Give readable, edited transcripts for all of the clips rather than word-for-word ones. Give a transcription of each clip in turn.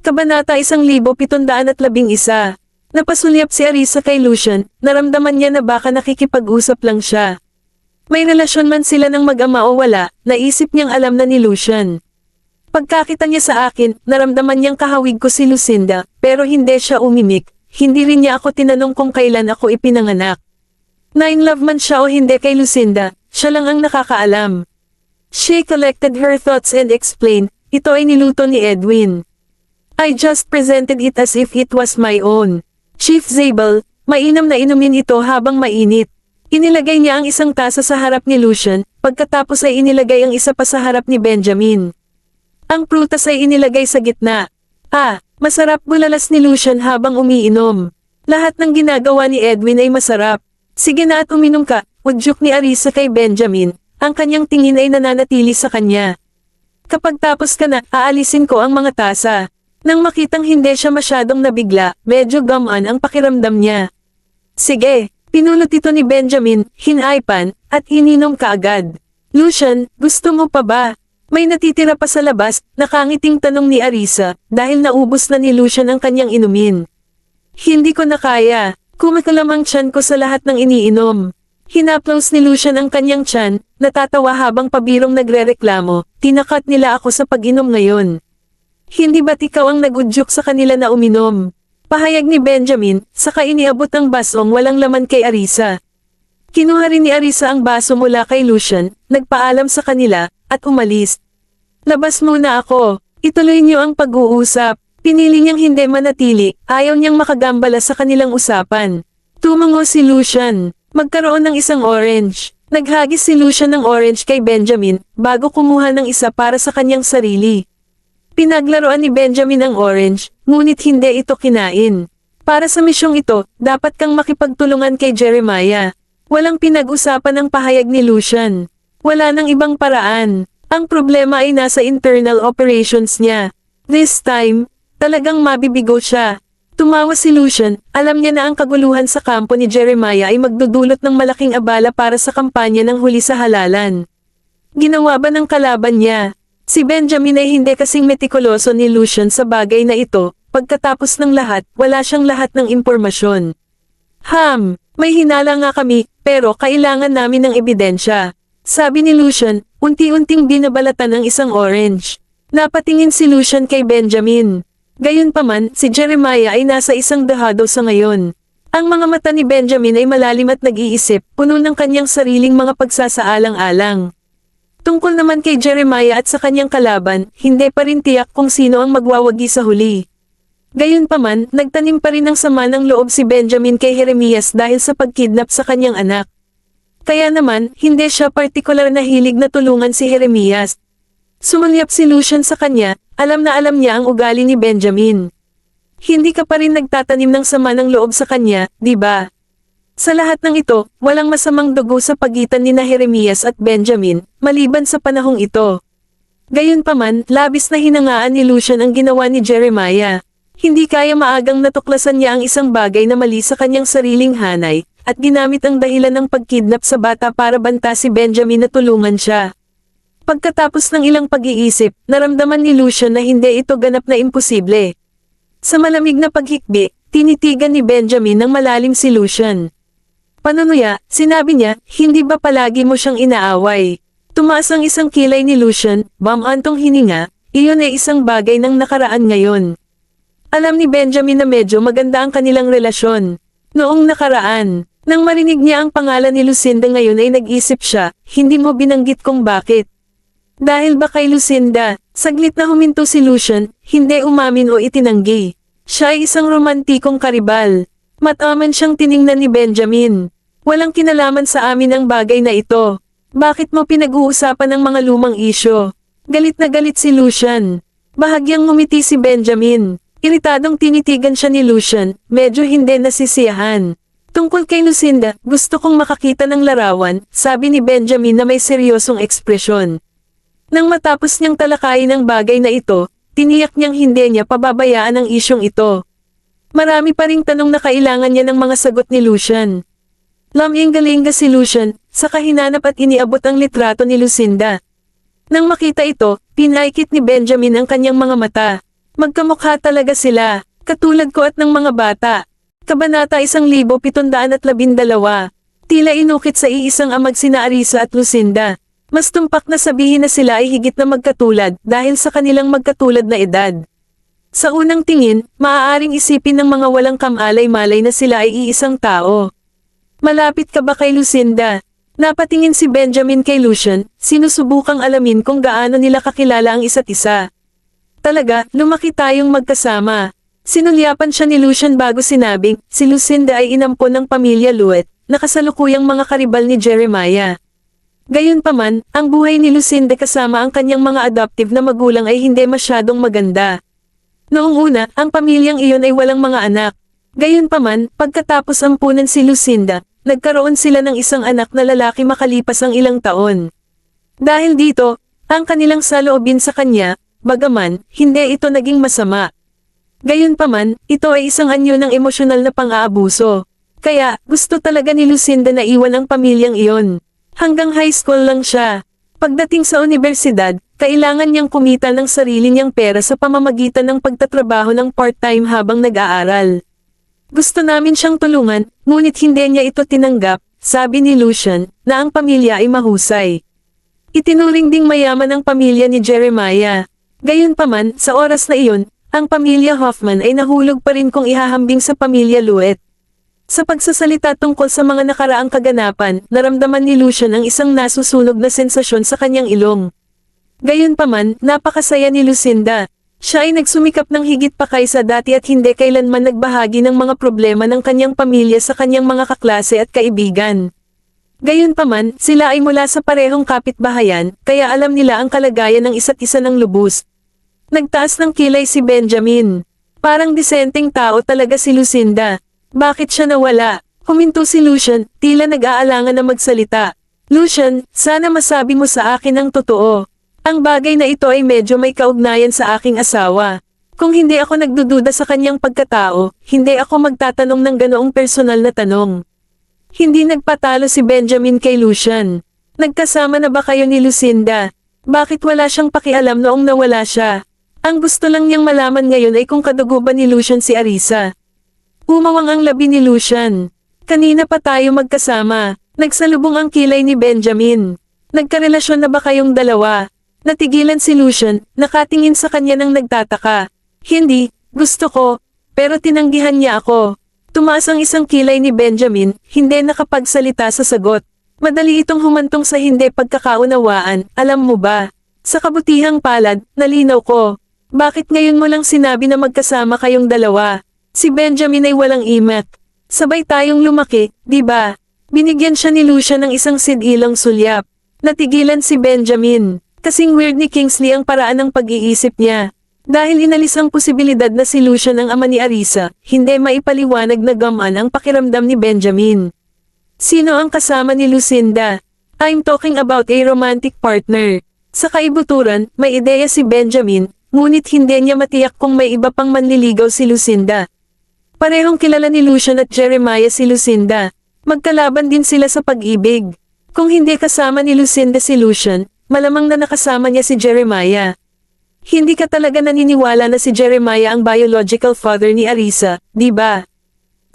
Kabanata 1711. Napasulyap si Arisa kay Lucian, naramdaman niya na baka nakikipag-usap lang siya. May relasyon man sila ng mag-ama o wala, naisip niyang alam na ni Lucian. Pagkakita niya sa akin, naramdaman niyang kahawig ko si Lucinda, pero hindi siya umimik, hindi rin niya ako tinanong kung kailan ako ipinanganak. Na in love man siya o hindi kay Lucinda, siya lang ang nakakaalam. She collected her thoughts and explained, ito ay niluto ni Edwin. I just presented it as if it was my own. Chief Zabel, mainam na inumin ito habang mainit. Inilagay niya ang isang tasa sa harap ni Lucian, pagkatapos ay inilagay ang isa pa sa harap ni Benjamin. Ang prutas ay inilagay sa gitna. Masarap, bulalas ni Lucian habang umiinom. Lahat ng ginagawa ni Edwin ay masarap. Sige na at uminom ka, udyok ni Arisa kay Benjamin, ang kanyang tingin ay nananatili sa kanya. Kapag tapos ka na, aalisin ko ang mga tasa. Nang makitang hindi siya masyadong nabigla, medyo gamaan ang pakiramdam niya. Sige, pinulot ito ni Benjamin, hinaypan, at ininom kaagad. Lucian, gusto mo pa ba? May natitira pa sa labas, nakangiting tanong ni Arisa, dahil naubos na ni Lucian ang kanyang inumin. Hindi ko na kaya, kumakalam ang tiyan ko sa lahat ng iniinom. Hinaplos ni Lucian ang kanyang tiyan, natatawa habang pabirong nagrereklamo, tinakat nila ako sa pag-inom ngayon. Hindi ba't ikaw ang nagudyok sa kanila na uminom? Pahayag ni Benjamin, saka iniabot ang basong walang laman kay Arisa. Kinuha rin ni Arisa ang baso mula kay Lucian, nagpaalam sa kanila, at umalis. Labas muna ako, ituloy niyo ang pag-uusap. Pinili niyang hindi manatili, ayaw niyang makagambala sa kanilang usapan. Tumango si Lucian, magkaroon ng isang orange. Naghagis si Lucian ng orange kay Benjamin, bago kumuha ng isa para sa kanyang sarili. Pinaglaruan ni Benjamin ang orange, ngunit hindi ito kinain. Para sa misyong ito, dapat kang makipagtulungan kay Jeremiah. Walang pinag-usapan ang pahayag ni Lucian. Wala nang ibang paraan. Ang problema ay nasa internal operations niya. This time, talagang mabibigo siya. Tumawa si Lucian, alam niya na ang kaguluhan sa kampo ni Jeremiah ay magdudulot ng malaking abala para sa kampanya ng huli sa halalan. Ginawa ba ng kalaban niya? Si Benjamin ay hindi kasing metikuloso ni Lucian sa bagay na ito, pagkatapos ng lahat, wala siyang lahat ng impormasyon. May hinala nga kami, pero kailangan namin ng ebidensya. Sabi ni Lucian, unti-unting binabalatan ang isang orange. Napatingin si Lucian kay Benjamin. Gayunpaman, si Jeremiah ay nasa isang dahado sa ngayon. Ang mga mata ni Benjamin ay malalim at nag-iisip, puno ng kanyang sariling mga pagsasaalang-alang. Tungkol naman kay Jeremiah at sa kanyang kalaban, hindi pa rin tiyak kung sino ang magwawagi sa huli. Gayunpaman, nagtanim pa rin ng sama ng loob si Benjamin kay Jeremias dahil sa pagkidnap sa kanyang anak. Kaya naman, hindi siya partikular na hilig na tulungan si Jeremias. Sumulyap si Lucian sa kanya, alam na alam niya ang ugali ni Benjamin. Hindi ka pa rin nagtatanim ng sama ng loob sa kanya, di ba? Sa lahat ng ito, walang masamang dugo sa pagitan ni Jeremias at Benjamin, maliban sa panahong ito. Gayunpaman, labis na hinangaan ni Lucian ang ginawa ni Jeremiah. Hindi kaya maagang natuklasan niya ang isang bagay na mali sa kanyang sariling hanay, at ginamit ang dahilan ng pagkidnap sa bata para banta si Benjamin na tulungan siya. Pagkatapos ng ilang pag-iisip, naramdaman ni Lucian na hindi ito ganap na imposible. Sa malamig na paghikbi, tinitigan ni Benjamin ng malalim si Lucian. Panunuya, sinabi niya, hindi ba palagi mo siyang inaaway? Tumaas ang isang kilay ni Lucian, bamantong hininga, iyon ay isang bagay ng nakaraan ngayon. Alam ni Benjamin na medyo maganda ang kanilang relasyon. Noong nakaraan, nang marinig niya ang pangalan ni Lucinda ngayon ay nag-isip siya, hindi mo binanggit kung bakit. Dahil ba kay Lucinda, saglit na huminto si Lucian, hindi umamin o itinanggi. Siya ay isang romantikong karibal. Mataman siyang tiningnan ni Benjamin. Walang kinalaman sa amin ang bagay na ito. Bakit mo pinag-uusapan ang mga lumang isyo? Galit na galit si Lucian. Bahagyang ngumiti si Benjamin. Iritadong tinitigan siya ni Lucian, medyo hindi nasisiyahan. Tungkol kay Lucinda, gusto kong makakita ng larawan, sabi ni Benjamin na may seryosong ekspresyon. Nang matapos niyang talakayin ang bagay na ito, tiniyak niyang hindi niya pababayaan ang isyong ito. Marami pa ring tanong na kailangan niya ng mga sagot ni Lucian. Laming-galinga si Lucian, saka hinanap at iniabot ang litrato ni Lucinda. Nang makita ito, pinaikit ni Benjamin ang kanyang mga mata. Magkamukha talaga sila, katulad ko at ng mga bata. Kabanata 1712. Tila inukit sa iisang amag sina Arisa at Lucinda. Mas tumpak na sabihin na sila ay higit na magkatulad dahil sa kanilang magkatulad na edad. Sa unang tingin, maaaring isipin ng mga walang kamalay-malay na sila ay iisang tao. Malapit ka ba kay Lucinda? Napatingin si Benjamin kay Lucian, sinusubukang alamin kung gaano nila kakilala ang isa't isa. Talaga, lumaki tayong magkasama. Sinulyapan siya ni Lucian bago sinabing, si Lucinda ay inampon ng pamilya Luet, na kasalukuyang mga karibal ni Jeremiah. Gayunpaman, ang buhay ni Lucinda kasama ang kanyang mga adoptive na magulang ay hindi masyadong maganda. Noong una, ang pamilyang iyon ay walang mga anak. Gayunpaman, pagkatapos ampunan si Lucinda, nagkaroon sila ng isang anak na lalaki makalipas ang ilang taon. Dahil dito, ang kanilang saloobin sa kanya, bagaman, hindi ito naging masama. Gayunpaman, ito ay isang anyo ng emosyonal na pang-aabuso. Kaya, gusto talaga ni Lucinda na iwan ang pamilyang iyon. Hanggang high school lang siya. Pagdating sa universidad, kailangan niyang kumita ng sarili niyang pera sa pamamagitan ng pagtatrabaho ng part-time habang nag-aaral. Gusto namin siyang tulungan, ngunit hindi niya ito tinanggap, sabi ni Lucian, na ang pamilya ay mahusay. Itinuring ding mayaman ang pamilya ni Jeremiah. Gayunpaman, sa oras na iyon, ang pamilya Hoffman ay nahulog pa rin kung ihahambing sa pamilya Luet. Sa pagsasalita tungkol sa mga nakaraang kaganapan, naramdaman ni Lucian ang isang nasusunog na sensasyon sa kanyang ilong. Gayunpaman, napakasaya ni Lucinda. Siya ay nagsumikap ng higit pa kaysa dati at hindi kailanman nagbahagi ng mga problema ng kanyang pamilya sa kanyang mga kaklase at kaibigan. Gayunpaman, sila ay mula sa parehong kapitbahayan, kaya alam nila ang kalagayan ng isa't isa ng lubos. Nagtaas ng kilay si Benjamin. Parang disenteng tao talaga si Lucinda. Bakit siya nawala? Huminto si Lucian, tila nag-aalangan na magsalita. Lucian, sana masabi mo sa akin ang totoo. Ang bagay na ito ay medyo may kaugnayan sa aking asawa. Kung hindi ako nagdududa sa kanyang pagkatao, hindi ako magtatanong ng ganoong personal na tanong. Hindi nagpatalo si Benjamin kay Lucian. Nagkasama na ba kayo ni Lucinda? Bakit wala siyang pakialam noong nawala siya? Ang gusto lang niyang malaman ngayon ay kung kadugo ba ni Lucian si Arisa. Umawang ang labi ni Lucian. Kanina pa tayo magkasama. Nagsalubong ang kilay ni Benjamin. Nagkarelasyon na ba kayong dalawa? Natigilan si Lucian, nakatingin sa kanya nang nagtataka. Hindi, gusto ko, pero tinanggihan niya ako. Tumaas ang isang kilay ni Benjamin, hindi nakapagsalita sa sagot. Madali itong humantong sa hindi pagkakaunawaan, alam mo ba? Sa kabutihang palad, nalinaw ko. Bakit ngayon mo lang sinabi na magkasama kayong dalawa? Si Benjamin ay walang imat. Sabay tayong lumaki, di ba? Binigyan siya ni Lucian ng isang sidilang sulyap. Natigilan si Benjamin. Kasing weird ni Kingsley ang paraan ng pag-iisip niya. Dahil inalis ang posibilidad na si Lucian ang ama ni Arisa, hindi maipaliwanag na gamaan ang pakiramdam ni Benjamin. Sino ang kasama ni Lucinda? I'm talking about a romantic partner. Sa kaibuturan, may ideya si Benjamin, ngunit hindi niya matiyak kung may iba pang manliligaw si Lucinda. Parehong kilala ni Lucian at Jeremiah si Lucinda. Magkalaban din sila sa pag-ibig. Kung hindi kasama ni Lucinda si Lucian, malamang na nakasama niya si Jeremiah. Hindi ka talaga naniniwala na si Jeremiah ang biological father ni Arisa, di ba?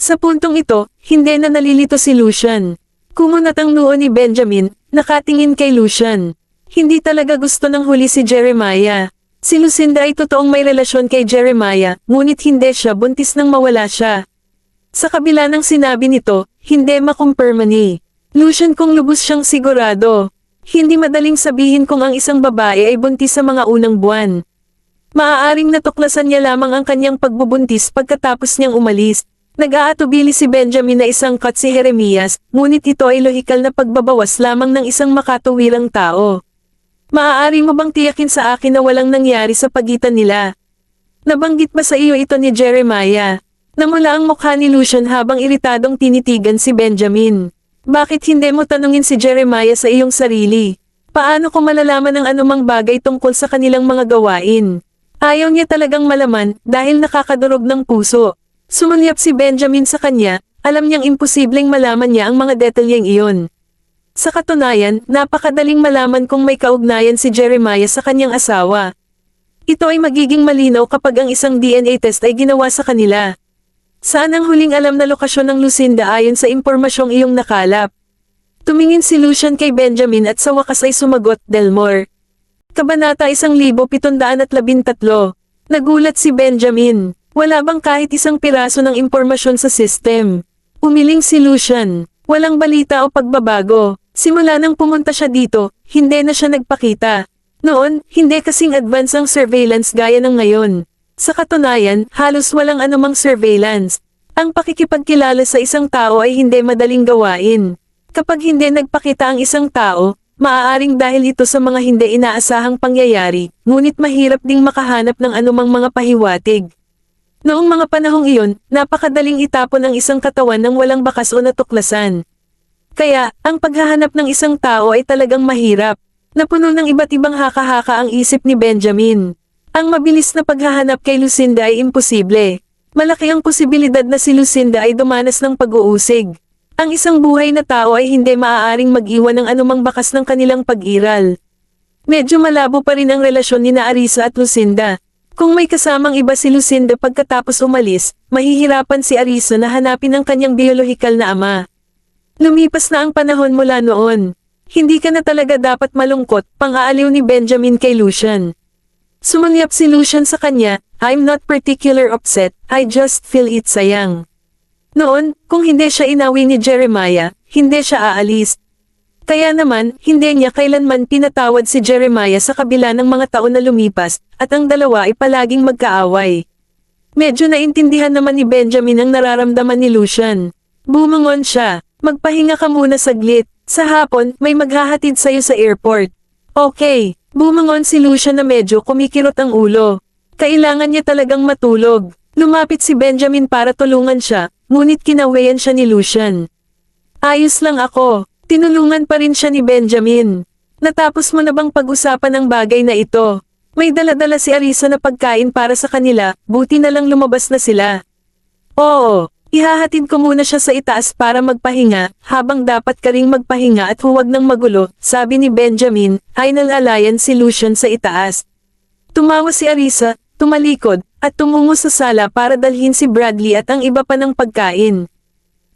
Sa puntong ito, hindi na nalilito si Lucian. Kumunat ang noo ni Benjamin, nakatingin kay Lucian. Hindi talaga gusto ng huli si Jeremiah. Si Lucinda ay totoong may relasyon kay Jeremiah, ngunit hindi siya buntis nang mawala siya. Sa kabila ng sinabi nito, hindi makumpirma ni Lucian kung lubos siyang sigurado. Hindi madaling sabihin kung ang isang babae ay buntis sa mga unang buwan. Maaaring natuklasan niya lamang ang kanyang pagbubuntis pagkatapos niyang umalis. Nag-aatubili si Benjamin na isangkat si Jeremias, ngunit ito ay lohikal na pagbabawas lamang ng isang makatuwirang tao. Maaari mo bang tiyakin sa akin na walang nangyari sa pagitan nila? Nabanggit ba sa iyo ito ni Jeremiah? Namula ang mukha ni Lucian habang iritadong tinitigan si Benjamin. Bakit hindi mo tanungin si Jeremiah sa iyong sarili? Paano ko malalaman ang anumang bagay tungkol sa kanilang mga gawain? Ayaw niya talagang malaman dahil nakakadurog ng puso. Sumulyap si Benjamin sa kanya, alam niyang imposibleng malaman niya ang mga detalyeng iyon. Sa katunayan, napakadaling malaman kung may kaugnayan si Jeremiah sa kanyang asawa. Ito ay magiging malinaw kapag ang isang DNA test ay ginawa sa kanila. Saan ang huling alam na lokasyon ng Lucinda ayon sa impormasyong iyong nakalap? Tumingin si Lucian kay Benjamin at sa wakas ay sumagot, Delmore. Kabanata 1713. Nagulat si Benjamin. Wala bang kahit isang piraso ng impormasyon sa system? Umiling si Lucian. Walang balita o pagbabago. Simula nang pumunta siya dito, hindi na siya nagpakita. Noon, hindi kasing advance ang surveillance gaya ng ngayon. Sa katunayan, halos walang anumang surveillance. Ang pakikipagkilala sa isang tao ay hindi madaling gawain. Kapag hindi nagpakita ang isang tao, maaaring dahil ito sa mga hindi inaasahang pangyayari, ngunit mahirap ding makahanap ng anumang mga pahiwatig. Noong mga panahong iyon, napakadaling itapon ang isang katawan ng walang bakas o natuklasan. Kaya, ang paghahanap ng isang tao ay talagang mahirap. Napuno ng iba't ibang haka-haka ang isip ni Benjamin. Ang mabilis na paghahanap kay Lucinda ay imposible. Malaki ang posibilidad na si Lucinda ay dumanas ng pag-uusig. Ang isang buhay na tao ay hindi maaaring mag-iwan ng anumang bakas ng kanilang pag-iral. Medyo malabo pa rin ang relasyon ni Arisa at Lucinda. Kung may kasamang iba si Lucinda pagkatapos umalis, mahihirapan si Arisa na hanapin ang kanyang biolohikal na ama. Lumipas na ang panahon mula noon. Hindi ka na talaga dapat malungkot, pang-aaliw ni Benjamin kay Lucian. Sumulyap si Lucian sa kanya, I'm not particular upset, I just feel it sayang. Noon, kung hindi siya inawi ni Jeremiah, hindi siya aalis. Kaya naman, hindi niya kailanman pinatawad si Jeremiah sa kabila ng mga taon na lumipas, at ang dalawa ay palaging magkaaway. Medyo naintindihan naman ni Benjamin ang nararamdaman ni Lucian. Bumangon siya, magpahinga ka muna saglit, sa hapon, may maghahatid sa'yo sa airport. Okay, bumangon si Lucian na medyo kumikirot ang ulo. Kailangan niya talagang matulog. Lumapit si Benjamin para tulungan siya, ngunit kinawayan siya ni Lucian. Ayos lang ako. Tinulungan pa rin siya ni Benjamin. Natapos mo na bang pag-usapan ang bagay na ito? May dala-dala si Arisa na pagkain para sa kanila, buti na lang lumabas na sila. Oo, ihahatid ko muna siya sa itaas para magpahinga, habang dapat ka ring magpahinga at huwag nang magulo, sabi ni Benjamin, ay nalalayan si Lucian sa itaas. Tumawa si Arisa, tumalikod, at tumungo sa sala para dalhin si Bradley at ang iba pa ng pagkain.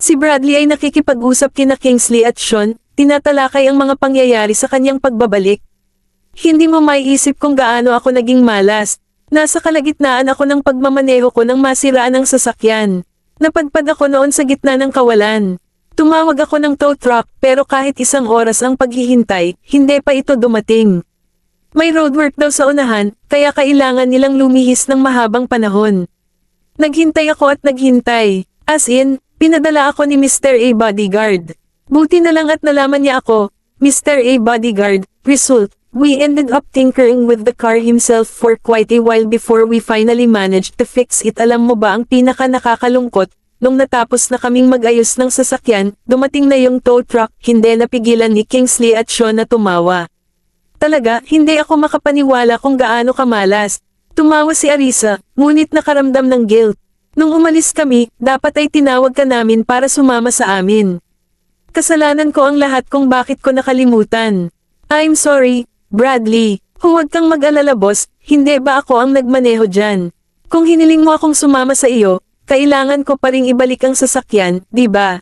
Si Bradley ay nakikipag-usap kina Kingsley at Sean, tinatalakay ang mga pangyayari sa kanyang pagbabalik. Hindi mo maiisip kung gaano ako naging malas. Nasa kalagitnaan ako ng pagmamaneho ko nang masiraan ang sasakyan. Napadpad ako noon sa gitna ng kawalan. Tumawag ako ng tow truck pero kahit isang oras ang paghihintay, hindi pa ito dumating. May roadwork daw sa unahan, kaya kailangan nilang lumihis ng mahabang panahon. Naghintay ako at naghintay. As in, pinadala ako ni Mr. A bodyguard. Buti na lang at nalaman niya ako, Mr. A bodyguard. Result, we ended up tinkering with the car himself for quite a while before we finally managed to fix it. Alam mo ba ang pinaka nakakalungkot? Nung natapos na kaming mag-ayos ng sasakyan, dumating na yung tow truck. Hindi napigilan ni Kingsley at Sean na tumawa. Talaga, hindi ako makapaniwala kung gaano kamalas. Tumawa si Arisa, ngunit nakaramdam ng guilt. Nung umalis kami, dapat ay tinawag ka namin para sumama sa amin. Kasalanan ko ang lahat kung bakit ko nakalimutan. I'm sorry, Bradley. Huwag kang mag-alala boss, hindi ba ako ang nagmaneho dyan? Kung hiniling mo akong sumama sa iyo, kailangan ko pa ring ibalik ang sasakyan, di ba?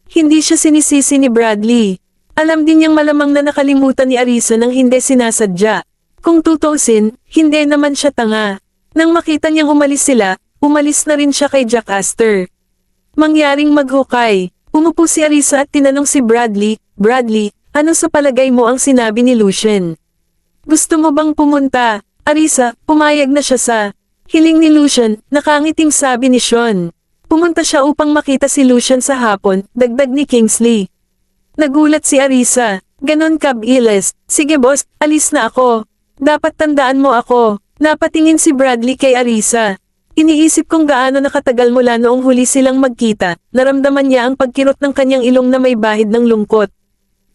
Hindi siya sinisisi ni Bradley. Alam din niyang malamang na nakalimutan ni Arisa nang hindi sinasadya. Kung tutuusin, hindi naman siya tanga. Nang makita niyang umalis sila, umalis na rin siya kay Jack Astor. Mangyaring maghukay. Umupo si Arisa at tinanong si Bradley, Bradley, ano sa palagay mo ang sinabi ni Lucian? Gusto mo bang pumunta? Arisa, pumayag na siya sa hiling ni Lucian, nakangiting sabi ni Sean. Pumunta siya upang makita si Lucian sa hapon, dagdag ni Kingsley. Nagulat si Arisa, ganon kabilis, sige boss, alis na ako. Dapat tandaan mo ako. Napatingin si Bradley kay Arisa. Iniisip kong gaano nakatagal mula noong huli silang magkita, naramdaman niya ang pagkirot ng kanyang ilong na may bahid ng lungkot.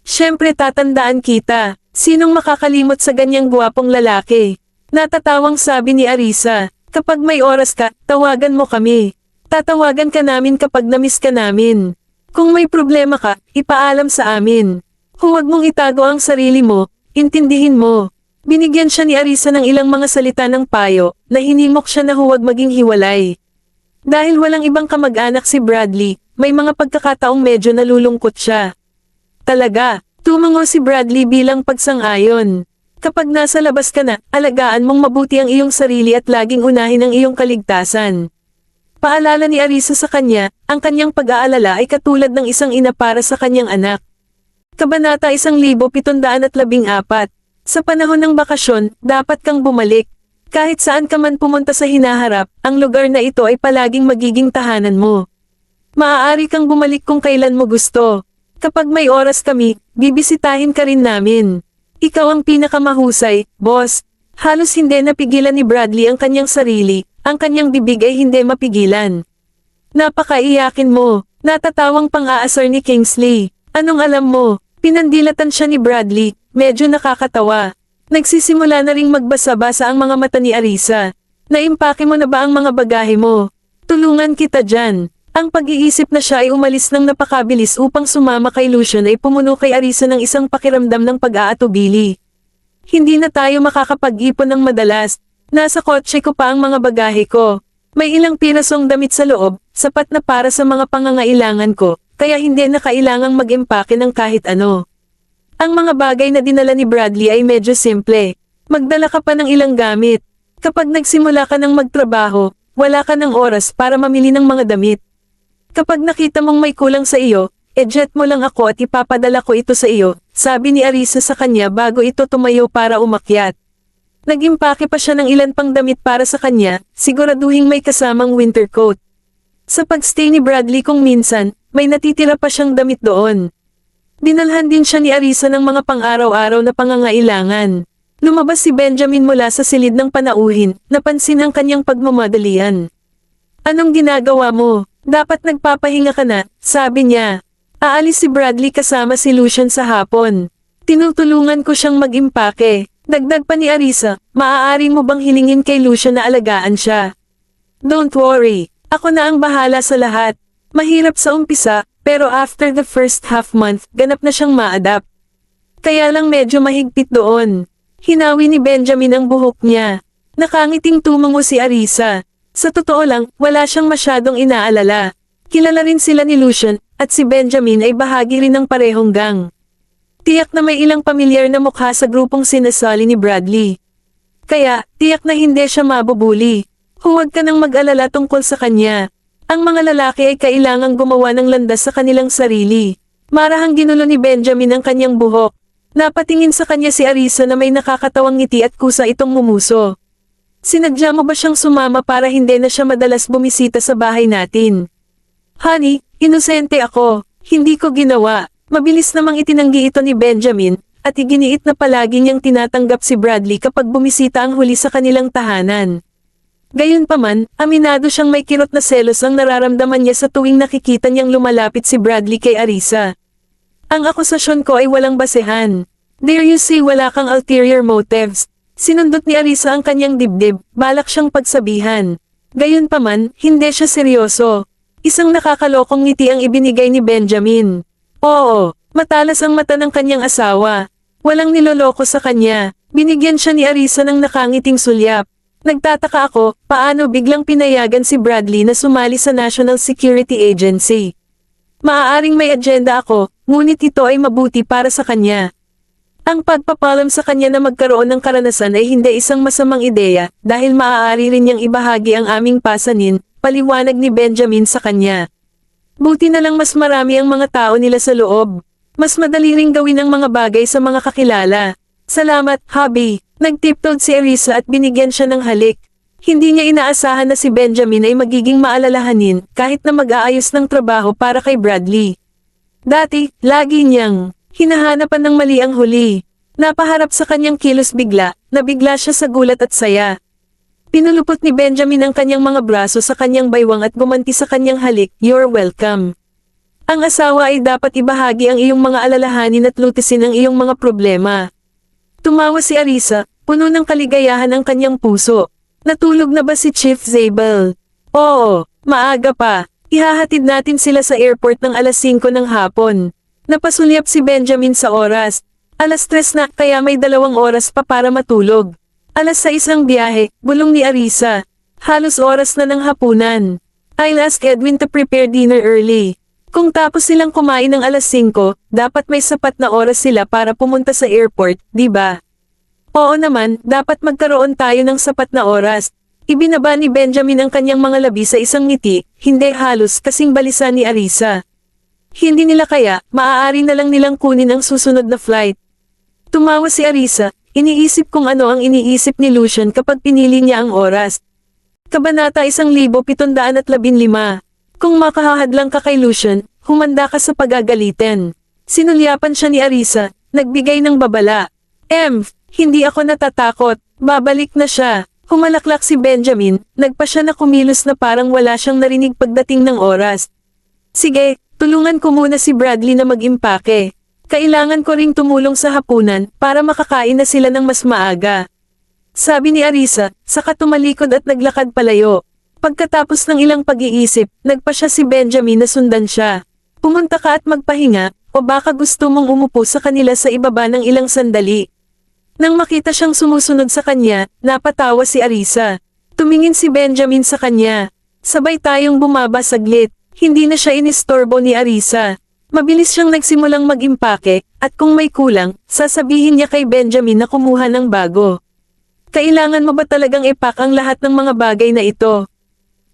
Siyempre tatandaan kita, sinong makakalimot sa ganyang guwapong lalaki? Natatawang sabi ni Arisa, kapag may oras ka, tawagan mo kami. Tatawagan ka namin kapag namiss ka namin. Kung may problema ka, ipaalam sa amin. Huwag mong itago ang sarili mo, intindihin mo. Binigyan siya ni Arisa ng ilang mga salita ng payo, na hinimok siya na huwag maging hiwalay. Dahil walang ibang kamag-anak si Bradley, may mga pagkakataong medyo nalulungkot siya. Talaga, tumango si Bradley bilang pagsang-ayon. Kapag nasa labas ka na, alagaan mong mabuti ang iyong sarili at laging unahin ang iyong kaligtasan. Paalala ni Arisa sa kanya, ang kanyang pag-aalala ay katulad ng isang ina para sa kanyang anak. Kabanata 1714. Sa panahon ng bakasyon, dapat kang bumalik. Kahit saan ka man pumunta sa hinaharap, ang lugar na ito ay palaging magiging tahanan mo. Maaari kang bumalik kung kailan mo gusto. Kapag may oras kami, bibisitahin ka rin namin. Ikaw ang pinakamahusay, boss. Halos hindi napigilan ni Bradley ang kanyang sarili, ang kanyang bibig ay hindi mapigilan. Napakaiyakin mo, natatawang pang-aasar ni Kingsley. Anong alam mo? Pinandilatan siya ni Bradley, medyo nakakatawa. Nagsisimula na ring magbasa-basa ang mga mata ni Arisa. Naimpake mo na ba ang mga bagahe mo? Tulungan kita dyan. Ang pag-iisip na siya ay umalis ng napakabilis upang sumama kay Lucian ay pumuno kay Arisa ng isang pakiramdam ng pag-aatubili. Hindi na tayo makakapag-ipon ng madalas. Nasa kotse ko pa ang mga bagahe ko. May ilang pirasong damit sa loob, sapat na para sa mga pangangailangan ko. Kaya hindi na kailangang mag-impake ng kahit ano. Ang mga bagay na dinala ni Bradley ay medyo simple. Magdala ka pa ng ilang gamit. Kapag nagsimula ka ng magtrabaho, wala ka ng oras para mamili ng mga damit. Kapag nakita mong may kulang sa iyo, jet mo lang ako at ipapadala ko ito sa iyo, sabi ni Arisa sa kanya bago ito tumayo para umakyat. Nag-impake pa siya ng ilan pang damit para sa kanya, siguraduhing may kasamang winter coat. Sa pagstay ni Bradley kung minsan, may natitira pa siyang damit doon. Dinalhan din siya ni Arisa ng mga pang-araw-araw na pangangailangan. Lumabas si Benjamin mula sa silid ng panauhin, napansin ang kanyang pagmamadalian. Anong ginagawa mo? Dapat nagpapahinga ka na, sabi niya. Aalis si Bradley kasama si Lucian sa hapon. Tinutulungan ko siyang mag-impake. Dagdag pa ni Arisa, maaari mo bang hilingin kay Lucian na alagaan siya? Don't worry, ako na ang bahala sa lahat. Mahirap sa umpisa, pero after the first half month, ganap na siyang ma-adapt. Kaya lang medyo mahigpit doon. Hinawi ni Benjamin ang buhok niya. Nakangiting tumango si Arisa. Sa totoo lang, wala siyang masyadong inaalala. Kilala rin sila ni Lucian, at si Benjamin ay bahagi rin ng parehong gang. Tiyak na may ilang pamilyar na mukha sa grupong sinasali ni Bradley. Kaya, tiyak na hindi siya mabubuli. Huwag ka nang mag-alala tungkol sa kanya. Ang mga lalaki ay kailangang gumawa ng landas sa kanilang sarili. Marahang ginulo ni Benjamin ang kanyang buhok. Napatingin sa kanya si Arisa na may nakakatawang ngiti at kusa itong mumuso. Sinadya mo ba siyang sumama para hindi na siya madalas bumisita sa bahay natin? Honey, inosente ako. Hindi ko ginawa. Mabilis namang itinanggi ito ni Benjamin, at iginiit na palagi niyang tinatanggap si Bradley kapag bumisita ang huli sa kanilang tahanan. Gayunpaman, aminado siyang may kirot na selos ang nararamdaman niya sa tuwing nakikita niyang lumalapit si Bradley kay Arisa. Ang akusasyon ko ay walang basehan. Dare you say wala kang ulterior motives? Sinundot ni Arisa ang kanyang dibdib, balak siyang pagsabihan. Gayunpaman, hindi siya seryoso. Isang nakakalokong ngiti ang ibinigay ni Benjamin. Oo, matalas ang mata ng kanyang asawa. Walang niloloko sa kanya. Binigyan siya ni Arisa ng nakangiting sulyap. Nagtataka ako, paano biglang pinayagan si Bradley na sumali sa National Security Agency. Maaaring may agenda ako, ngunit ito ay mabuti para sa kanya. Ang pagpapalam sa kanya na magkaroon ng karanasan ay hindi isang masamang ideya, dahil maaari rin niyang ibahagi ang aming pasanin, paliwanag ni Benjamin sa kanya. Buti na lang mas marami ang mga tao nila sa loob. Mas madali ring gawin ang mga bagay sa mga kakilala. Salamat, hubby. Nagtiptoed si Arisa at binigyan siya ng halik. Hindi niya inaasahan na si Benjamin ay magiging maalalahanin kahit na mag-aayos ng trabaho para kay Bradley. Dati, lagi niyang hinahanapan ng mali ang huli. Napaharap sa kanyang kilos bigla, nabigla siya sa gulat at saya. Pinulupot ni Benjamin ang kanyang mga braso sa kanyang baywang at gumanti sa kanyang halik, "You're welcome." Ang asawa ay dapat ibahagi ang iyong mga alalahanin at lutisin ang iyong mga problema. Tumawa si Arisa, puno ng kaligayahan ang kanyang puso. Natulog na ba si Chief Zabel? Oo, maaga pa. Ihahatid natin sila sa airport ng 5:00 ng hapon. Napasulyap si Benjamin sa oras. Alas 3 na, kaya may 2 oras pa para matulog. Alas 6 ang biyahe, bulong ni Arisa. Halos oras na ng hapunan. I'll ask Edwin to prepare dinner early. Kung tapos silang kumain ng alas 5, dapat may sapat na oras sila para pumunta sa airport, di ba? Oo naman, dapat magkaroon tayo ng sapat na oras. Ibinaba ni Benjamin ang kanyang mga labi sa isang ngiti, hindi halos kasing balisa ni Arisa. Hindi nila kaya, maaari na lang nilang kunin ang susunod na flight. Tumawa si Arisa, iniisip kung ano ang iniisip ni Lucian kapag pinili niya ang oras. Kabanata 1715. Kung makahahadlang ka kay Lucian, humanda ka sa pagagalitin. Sinulyapan siya ni Arisa, nagbigay ng babala. Hindi ako natatakot, babalik na siya. Humalaklak si Benjamin, nagpa siya na kumilos na parang wala siyang narinig pagdating ng oras. Sige, tulungan ko muna si Bradley na mag-impake. Kailangan ko ring tumulong sa hapunan para makakain na sila ng mas maaga. Sabi ni Arisa, saka tumalikod at naglakad palayo. Pagkatapos ng ilang pag-iisip, nagpa siya si Benjamin na sundan siya. Pumunta ka at magpahinga, o baka gusto mong umupo sa kanila sa ibaba ng ilang sandali. Nang makita siyang sumusunod sa kanya, napatawa si Arisa. Tumingin si Benjamin sa kanya. Sabay tayong bumaba saglit, hindi na siya inistorbo ni Arisa. Mabilis siyang nagsimulang mag-impake, at kung may kulang, sasabihin niya kay Benjamin na kumuha ng bago. Kailangan mo ba talagang ipak ang lahat ng mga bagay na ito?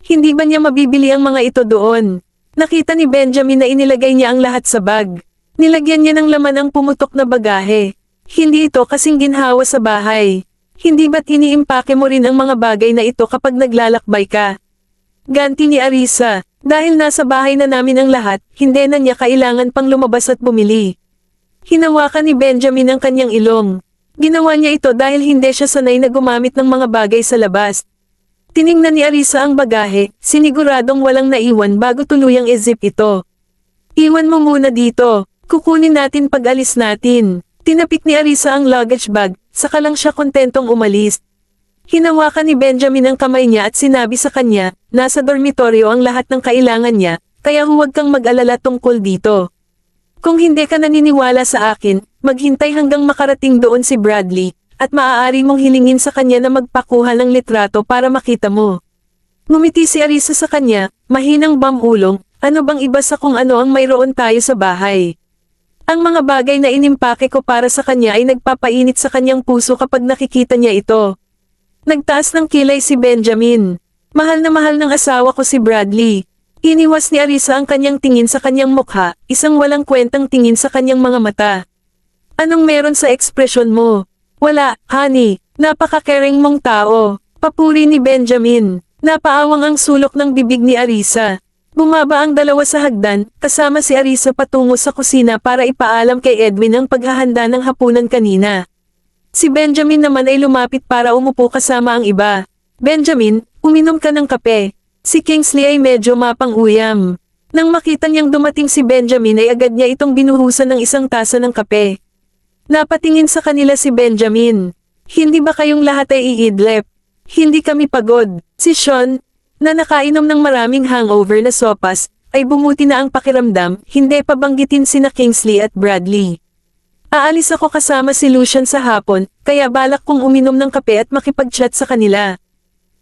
Hindi ba niya mabibili ang mga ito doon? Nakita ni Benjamin na inilagay niya ang lahat sa bag. Nilagyan niya ng laman ang pumutok na bagahe. Hindi ito kasing ginhawa sa bahay. Hindi ba't iniimpake mo rin ang mga bagay na ito kapag naglalakbay ka? Ganti ni Arisa, dahil nasa bahay na namin ang lahat, hindi na niya kailangan pang lumabas at bumili. Hinawakan ni Benjamin ang kanyang ilong. Ginawa niya ito dahil hindi siya sanay na gumamit ng mga bagay sa labas. Tiningnan ni Arisa ang bagahe, siniguradong walang naiwan bago tuluyang i-zip ito. Iwan mo muna dito, kukunin natin pag-alis natin. Tinapik ni Arisa ang luggage bag, saka lang siya kontentong umalis. Hinawakan ni Benjamin ang kamay niya at sinabi sa kanya, nasa dormitoryo ang lahat ng kailangan niya, kaya huwag kang mag-alala tungkol dito. Kung hindi ka naniniwala sa akin, maghintay hanggang makarating doon si Bradley, at maaari mong hilingin sa kanya na magpakuha ng litrato para makita mo. Ngumiti si Arisa sa kanya, mahinang bamulong, ano bang iba sa kung ano ang mayroon tayo sa bahay. Ang mga bagay na inimpake ko para sa kanya ay nagpapainit sa kanyang puso kapag nakikita niya ito. Nagtaas ng kilay si Benjamin. Mahal na mahal ng asawa ko si Bradley. Iniwas ni Arisa ang kanyang tingin sa kanyang mukha, isang walang kwentang tingin sa kanyang mga mata. Anong meron sa ekspresyon mo? Wala, honey, napaka-caring mong tao. Papuri ni Benjamin. Napaawang ang sulok ng bibig ni Arisa. Bumaba ang dalawa sa hagdan, kasama si Arisa patungo sa kusina para ipaalam kay Edwin ang paghahanda ng hapunan kanina. Si Benjamin naman ay lumapit para umupo kasama ang iba. Benjamin, uminom ka ng kape. Si Kingsley ay medyo mapang-uyam. Nang makita niyang dumating si Benjamin ay agad niya itong binuhusan ng isang tasa ng kape. Napatingin sa kanila si Benjamin. Hindi ba kayong lahat ay iidlip? Hindi kami pagod. Si Sean, na nakainom ng maraming hangover na sopas, ay bumuti na ang pakiramdam, hindi pa banggitin sina Kingsley at Bradley. Aalis ako kasama si Lucian sa hapon, kaya balak kong uminom ng kape at makipag-chat sa kanila.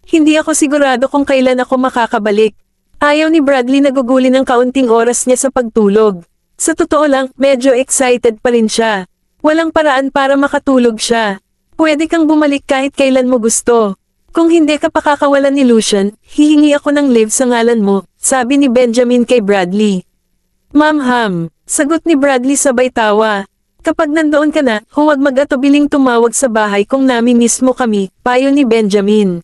Hindi ako sigurado kung kailan ako makakabalik. Ayaw ni Bradley na gugulin ang kaunting oras niya sa pagtulog. Sa totoo lang, medyo excited pa rin siya. Walang paraan para makatulog siya. Pwede kang bumalik kahit kailan mo gusto. Kung hindi ka pakakawalan ni Lucian, hihingi ako ng leave sa ngalan mo, sabi ni Benjamin kay Bradley. Ma'am, sagot ni Bradley sabay tawa. Kapag nandoon ka na, huwag mag-atubiling tumawag sa bahay kung nami-miss mo kami, payo ni Benjamin.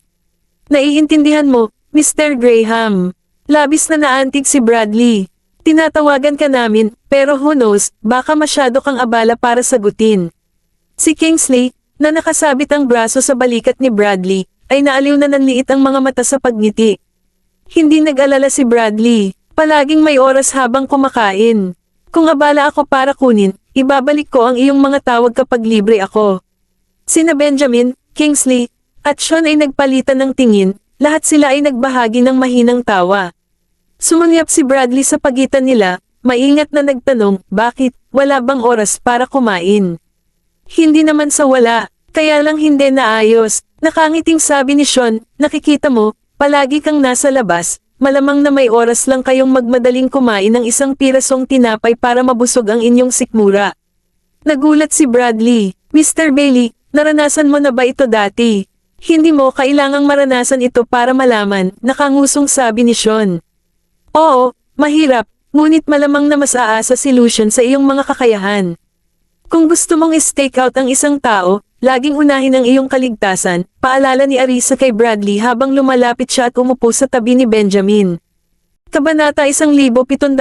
Naiintindihan mo, Mr. Graham. Labis na naantig si Bradley. Tinatawagan ka namin, pero who knows, baka masyado kang abala para sagutin. Si Kingsley, na nakasabit ang braso sa balikat ni Bradley, ay naaliw na nanliit ang mga mata sa pagngiti. Hindi nag-alala si Bradley, palaging may oras habang kumakain. Kung abala ako para kunin, ibabalik ko ang iyong mga tawag kapag libre ako. Sina Benjamin, Kingsley, at Sean ay nagpalitan ng tingin, lahat sila ay nagbahagi ng mahinang tawa. Sumulyap si Bradley sa pagitan nila, maingat na nagtanong, bakit, wala bang oras para kumain? Hindi naman sa wala, kaya lang hindi naayos. Nakangiting sabi ni Sean, nakikita mo, palagi kang nasa labas, malamang na may oras lang kayong magmadaling kumain ng isang pirasong tinapay para mabusog ang inyong sikmura. Nagulat si Bradley, Mr. Bailey, naranasan mo na ba ito dati? Hindi mo kailangang maranasan ito para malaman, nakangusong sabi ni Sean. Oo, mahirap, ngunit malamang na mas aasa si Lucian sa iyong mga kakayahan. Kung gusto mong i-stake out ang isang tao, laging unahin ang iyong kaligtasan, paalala ni Arisa kay Bradley habang lumalapit siya at umupo sa tabi ni Benjamin. Kabanata 1716.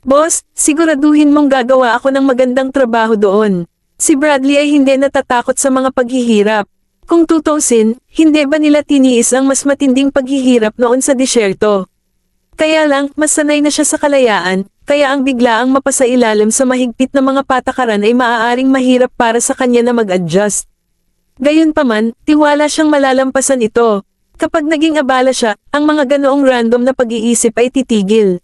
Boss, siguraduhin mong gagawa ako ng magandang trabaho doon. Si Bradley ay hindi natatakot sa mga paghihirap. Kung tutuusin, hindi ba nila tiniis ang mas matinding paghihirap noon sa disyerto? Kaya lang, mas sanay na siya sa kalayaan, kaya ang biglaang mapasailalim sa mahigpit na mga patakaran ay maaaring mahirap para sa kanya na mag-adjust. Gayunpaman, tiwala siyang malalampasan ito. Kapag naging abala siya, ang mga ganoong random na pag-iisip ay titigil.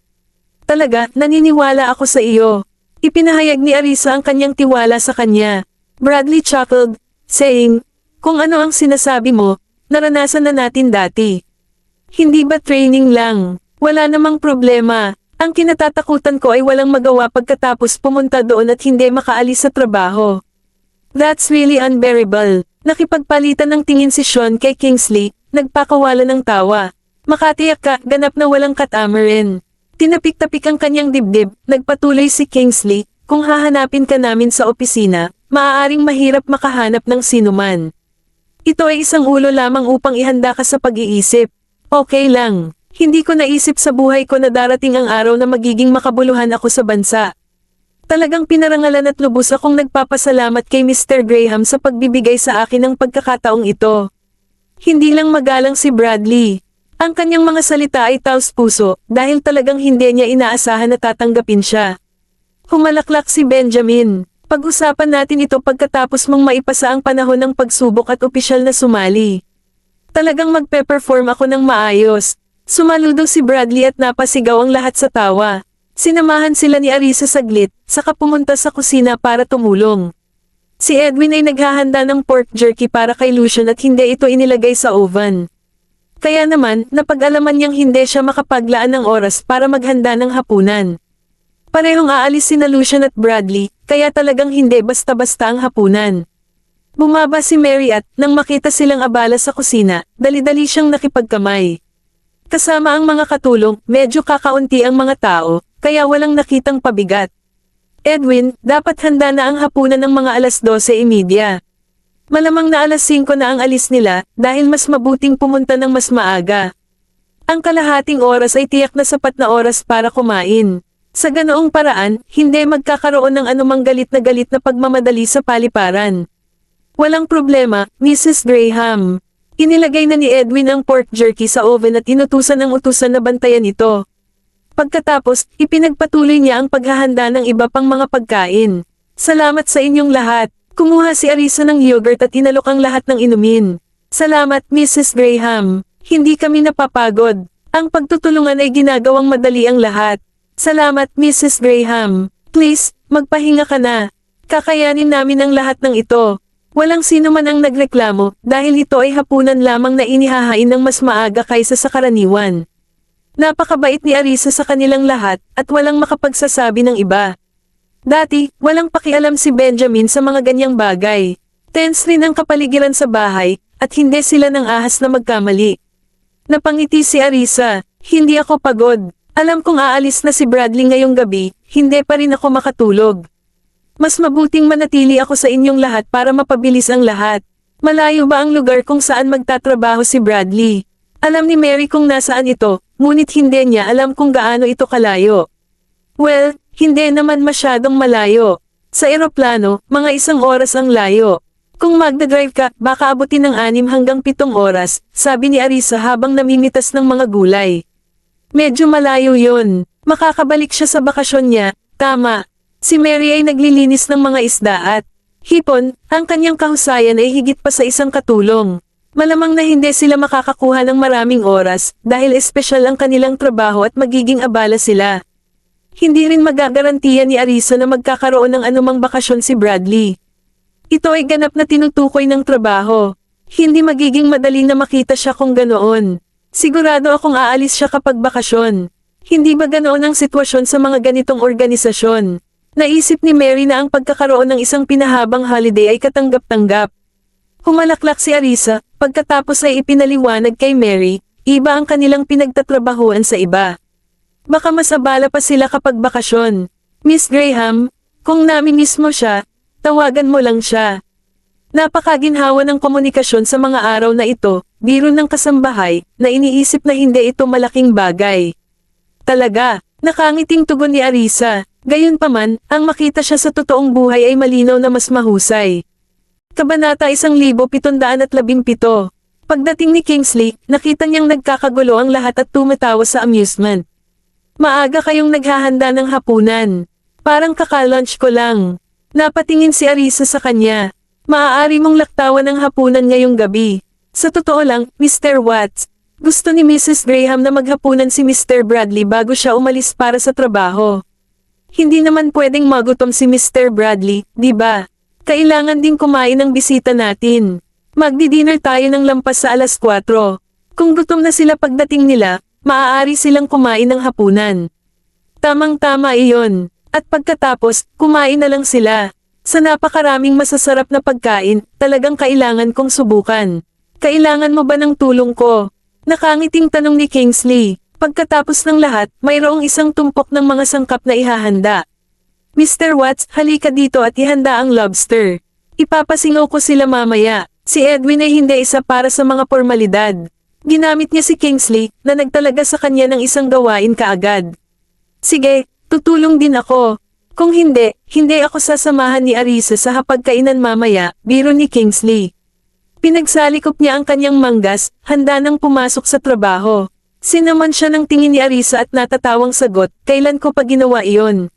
Talaga, naniniwala ako sa iyo. Ipinahayag ni Arisa ang kanyang tiwala sa kanya. Bradley chuckled, saying, kung ano ang sinasabi mo, naranasan na natin dati. Hindi ba training lang? Wala namang problema. Ang kinatatakutan ko ay walang magawa pagkatapos pumunta doon at hindi makaalis sa trabaho. That's really unbearable. Nakipagpalitan ng tingin si Sean kay Kingsley, nagpakawala ng tawa. Makatiyak ka, ganap na walang katamarin. Tinapik-tapik ang kanyang dibdib, nagpatuloy si Kingsley, kung hahanapin ka namin sa opisina, maaaring mahirap makahanap ng sinuman. Ito ay isang ulo lamang upang ihanda ka sa pag-iisip. Okay lang. Hindi ko naisip sa buhay ko na darating ang araw na magiging makabuluhan ako sa bansa. Talagang pinarangalan at lubos akong nagpapasalamat kay Mr. Graham sa pagbibigay sa akin ng pagkakataong ito. Hindi lang magalang si Bradley. Ang kanyang mga salita ay taos-puso dahil talagang hindi niya inaasahan na tatanggapin siya. Humalaklak si Benjamin. Pag-usapan natin ito pagkatapos mong maipasa ang panahon ng pagsubok at opisyal na sumali. Talagang magpe-perform ako ng maayos. Sumaludo si Bradley at napasigaw ang lahat sa tawa. Sinamahan sila ni Arisa saglit, saka pumunta sa kusina para tumulong. Si Edwin ay naghahanda ng pork jerky para kay Lucian at hindi ito inilagay sa oven. Kaya naman, napag-alaman niyang hindi siya makapaglaan ng oras para maghanda ng hapunan. Parehong aalis sina Lucian at Bradley, kaya talagang hindi basta-basta ang hapunan. Bumaba si Mary at, nang makita silang abala sa kusina, dali-dali siyang nakipagkamay. Kasama ang mga katulong, medyo kakaunti ang mga tao, kaya walang nakitang pabigat. Edwin, dapat handa na ang hapunan ng mga 12:30. Malamang na 5:00 na ang alis nila, dahil mas mabuting pumunta ng mas maaga. Ang kalahating oras ay tiyak na sapat na oras para kumain. Sa ganoong paraan, hindi magkakaroon ng anumang galit na pagmamadali sa paliparan. Walang problema, Mrs. Graham. Inilagay na ni Edwin ang pork jerky sa oven at inutusan ang utusan na bantayan ito. Pagkatapos, ipinagpatuloy niya ang paghahanda ng iba pang mga pagkain. Salamat sa inyong lahat. Kumuha si Arisa ng yogurt at inalok ang lahat ng inumin. Salamat, Mrs. Graham. Hindi kami napapagod. Ang pagtutulungan ay ginagawang madali ang lahat. Salamat, Mrs. Graham. Please, magpahinga ka na. Kakayanin namin ang lahat ng ito. Walang sino man ang nagreklamo dahil ito ay hapunan lamang na inihahain ng mas maaga kaysa sa karaniwan. Napakabait ni Arisa sa kanilang lahat at walang makapagsasabi ng iba. Dati, walang pakialam si Benjamin sa mga ganyang bagay. Tense rin ang kapaligiran sa bahay at hindi sila ng ahas na magkamali. Napangiti si Arisa, hindi ako pagod. Alam kong aalis na si Bradley ngayong gabi, hindi pa rin ako makatulog. Mas mabuting manatili ako sa inyong lahat para mapabilis ang lahat. Malayo ba ang lugar kung saan magtatrabaho si Bradley? Alam ni Mary kung nasaan ito, ngunit hindi niya alam kung gaano ito kalayo. Well, hindi naman masyadong malayo. Sa eroplano, mga 1 oras ang layo. Kung magdadrive ka, baka abutin ng 6 hanggang 7 oras, sabi ni Arisa habang namimitas ng mga gulay. Medyo malayo yun. Makakabalik siya sa bakasyon niya, tama. Si Mary ay naglilinis ng mga isda at hipon, ang kanyang kahusayan ay higit pa sa isang katulong. Malamang na hindi sila makakakuha ng maraming oras dahil espesyal ang kanilang trabaho at magiging abala sila. Hindi rin magagarantiya ni Arisa na magkakaroon ng anumang bakasyon si Bradley. Ito ay ganap na tinutukoy ng trabaho. Hindi magiging madali na makita siya kung ganoon. Sigurado akong aalis siya kapag bakasyon. Hindi ba ganoon ang sitwasyon sa mga ganitong organisasyon? Naisip ni Mary na ang pagkakaroon ng isang pinahabang holiday ay katanggap-tanggap. Humalaklak si Arisa, pagkatapos ay ipinaliwanag kay Mary, iba ang kanilang pinagtatrabahuan sa iba. Baka mas abala pa sila kapag bakasyon. Miss Graham, kung namimiss mo siya, tawagan mo lang siya. Napakaginhawa ng komunikasyon sa mga araw na ito, biro ng kasambahay, na iniisip na hindi ito malaking bagay. Talaga, nakangiting tugon ni Arisa, gayunpaman, ang makita siya sa totoong buhay ay malinaw na mas mahusay. Kabanata 1717. Pagdating ni Kingsley, nakita niyang nagkakagulo ang lahat at tumatawa sa amusement. Maaga kayong naghahanda ng hapunan. Parang kaka-lunch ko lang. Napatingin si Arisa sa kanya. Maaari mong laktawan ng hapunan ngayong gabi. Sa totoo lang, Mr. Watts, gusto ni Mrs. Graham na maghapunan si Mr. Bradley bago siya umalis para sa trabaho. Hindi naman pwedeng magutom si Mr. Bradley, di ba? Kailangan din kumain ng bisita natin. Magdi-dinner tayo ng lampas sa alas 4. Kung gutom na sila pagdating nila, maaari silang kumain ng hapunan. Tamang-tama iyon. At pagkatapos, kumain na lang sila. Sa napakaraming masasarap na pagkain, talagang kailangan kong subukan. Kailangan mo ba ng tulong ko? Nakangiting tanong ni Kingsley. Pagkatapos ng lahat, mayroong isang tumpok ng mga sangkap na ihahanda. Mr. Watts, halika dito at ihanda ang lobster. Ipapasingaw ko sila mamaya. Si Edwin ay hindi isa para sa mga formalidad. Ginamit niya si Kingsley, na nagtalaga sa kanya ng isang gawain kaagad. Sige, tutulong din ako. Kung hindi, hindi ako sasamahan ni Arisa sa hapagkainan mamaya, biro ni Kingsley. Pinagsalikop niya ang kanyang manggas, handa nang pumasok sa trabaho. Sinaman siya ng tingin ni Arisa at natatawang sagot, kailan ko pa ginawa iyon?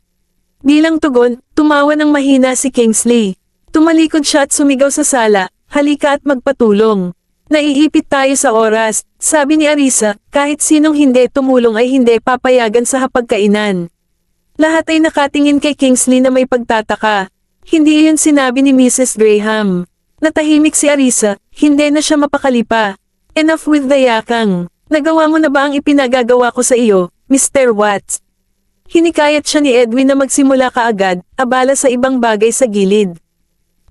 Bilang tugon, tumawa ng mahina si Kingsley. Tumalikod siya at sumigaw sa sala, halika at magpatulong. Naiipit tayo sa oras, sabi ni Arisa, kahit sinong hindi tumulong ay hindi papayagan sa hapagkainan. Lahat ay nakatingin kay Kingsley na may pagtataka. Hindi iyon sinabi ni Mrs. Graham. Natahimik si Arisa, hindi na siya mapakali pa. Enough with the yakang. Nagawa mo na ba ang ipinagagawa ko sa iyo, Mr. Watts? Hinikayat siya ni Edwin na magsimula kaagad, abala sa ibang bagay sa gilid.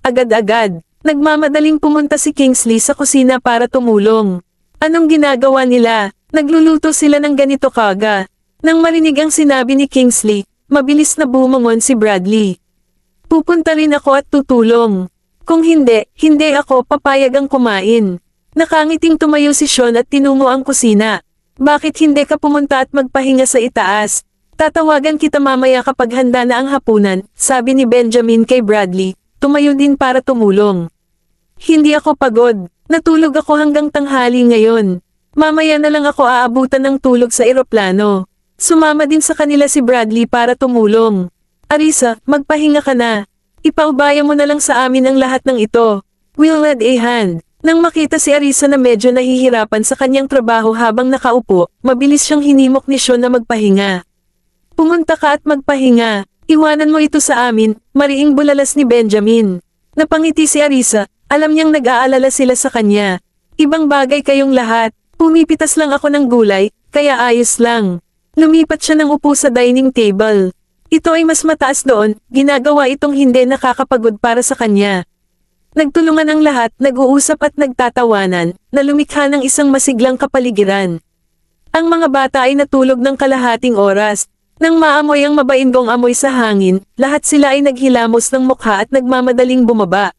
Agad-agad. Nagmamadaling pumunta si Kingsley sa kusina para tumulong. Anong ginagawa nila? Nagluluto sila ng ganito kaga. Nang marinig ang sinabi ni Kingsley, mabilis na bumangon si Bradley. Pupunta rin ako at tutulong. Kung hindi, hindi ako papayag ang kumain. Nakangiting tumayo si Sean at tinungo ang kusina. Bakit hindi ka pumunta at magpahinga sa itaas? Tatawagan kita mamaya kapag handa na ang hapunan, sabi ni Benjamin kay Bradley. Tumayo din para tumulong. Hindi ako pagod. Natulog ako hanggang tanghali ngayon. Mamaya na lang ako aabutan ng tulog sa eroplano. Sumama din sa kanila si Bradley para tumulong. Arisa, magpahinga ka na. Ipaubaya mo na lang sa amin ang lahat ng ito. We'll lend a hand. Nang makita si Arisa na medyo nahihirapan sa kanyang trabaho habang nakaupo, mabilis siyang hinimok ni Sean na magpahinga. Pumunta ka at magpahinga. Iwanan mo ito sa amin, mariing bulalas ni Benjamin. Napangiti si Arisa, alam niyang nag-aalala sila sa kanya. Ibang bagay kayong lahat, pumipitas lang ako ng gulay, kaya ayos lang. Lumipat siya ng upo sa dining table. Ito ay mas mataas doon, ginagawa itong hindi nakakapagod para sa kanya. Nagtulungan ang lahat, nag-uusap at nagtatawanan, na lumikha ng isang masiglang kapaligiran. Ang mga bata ay natulog ng kalahating oras. Nang maamoy ang mabaindong amoy sa hangin, lahat sila ay naghilamos ng mukha at nagmamadaling bumaba.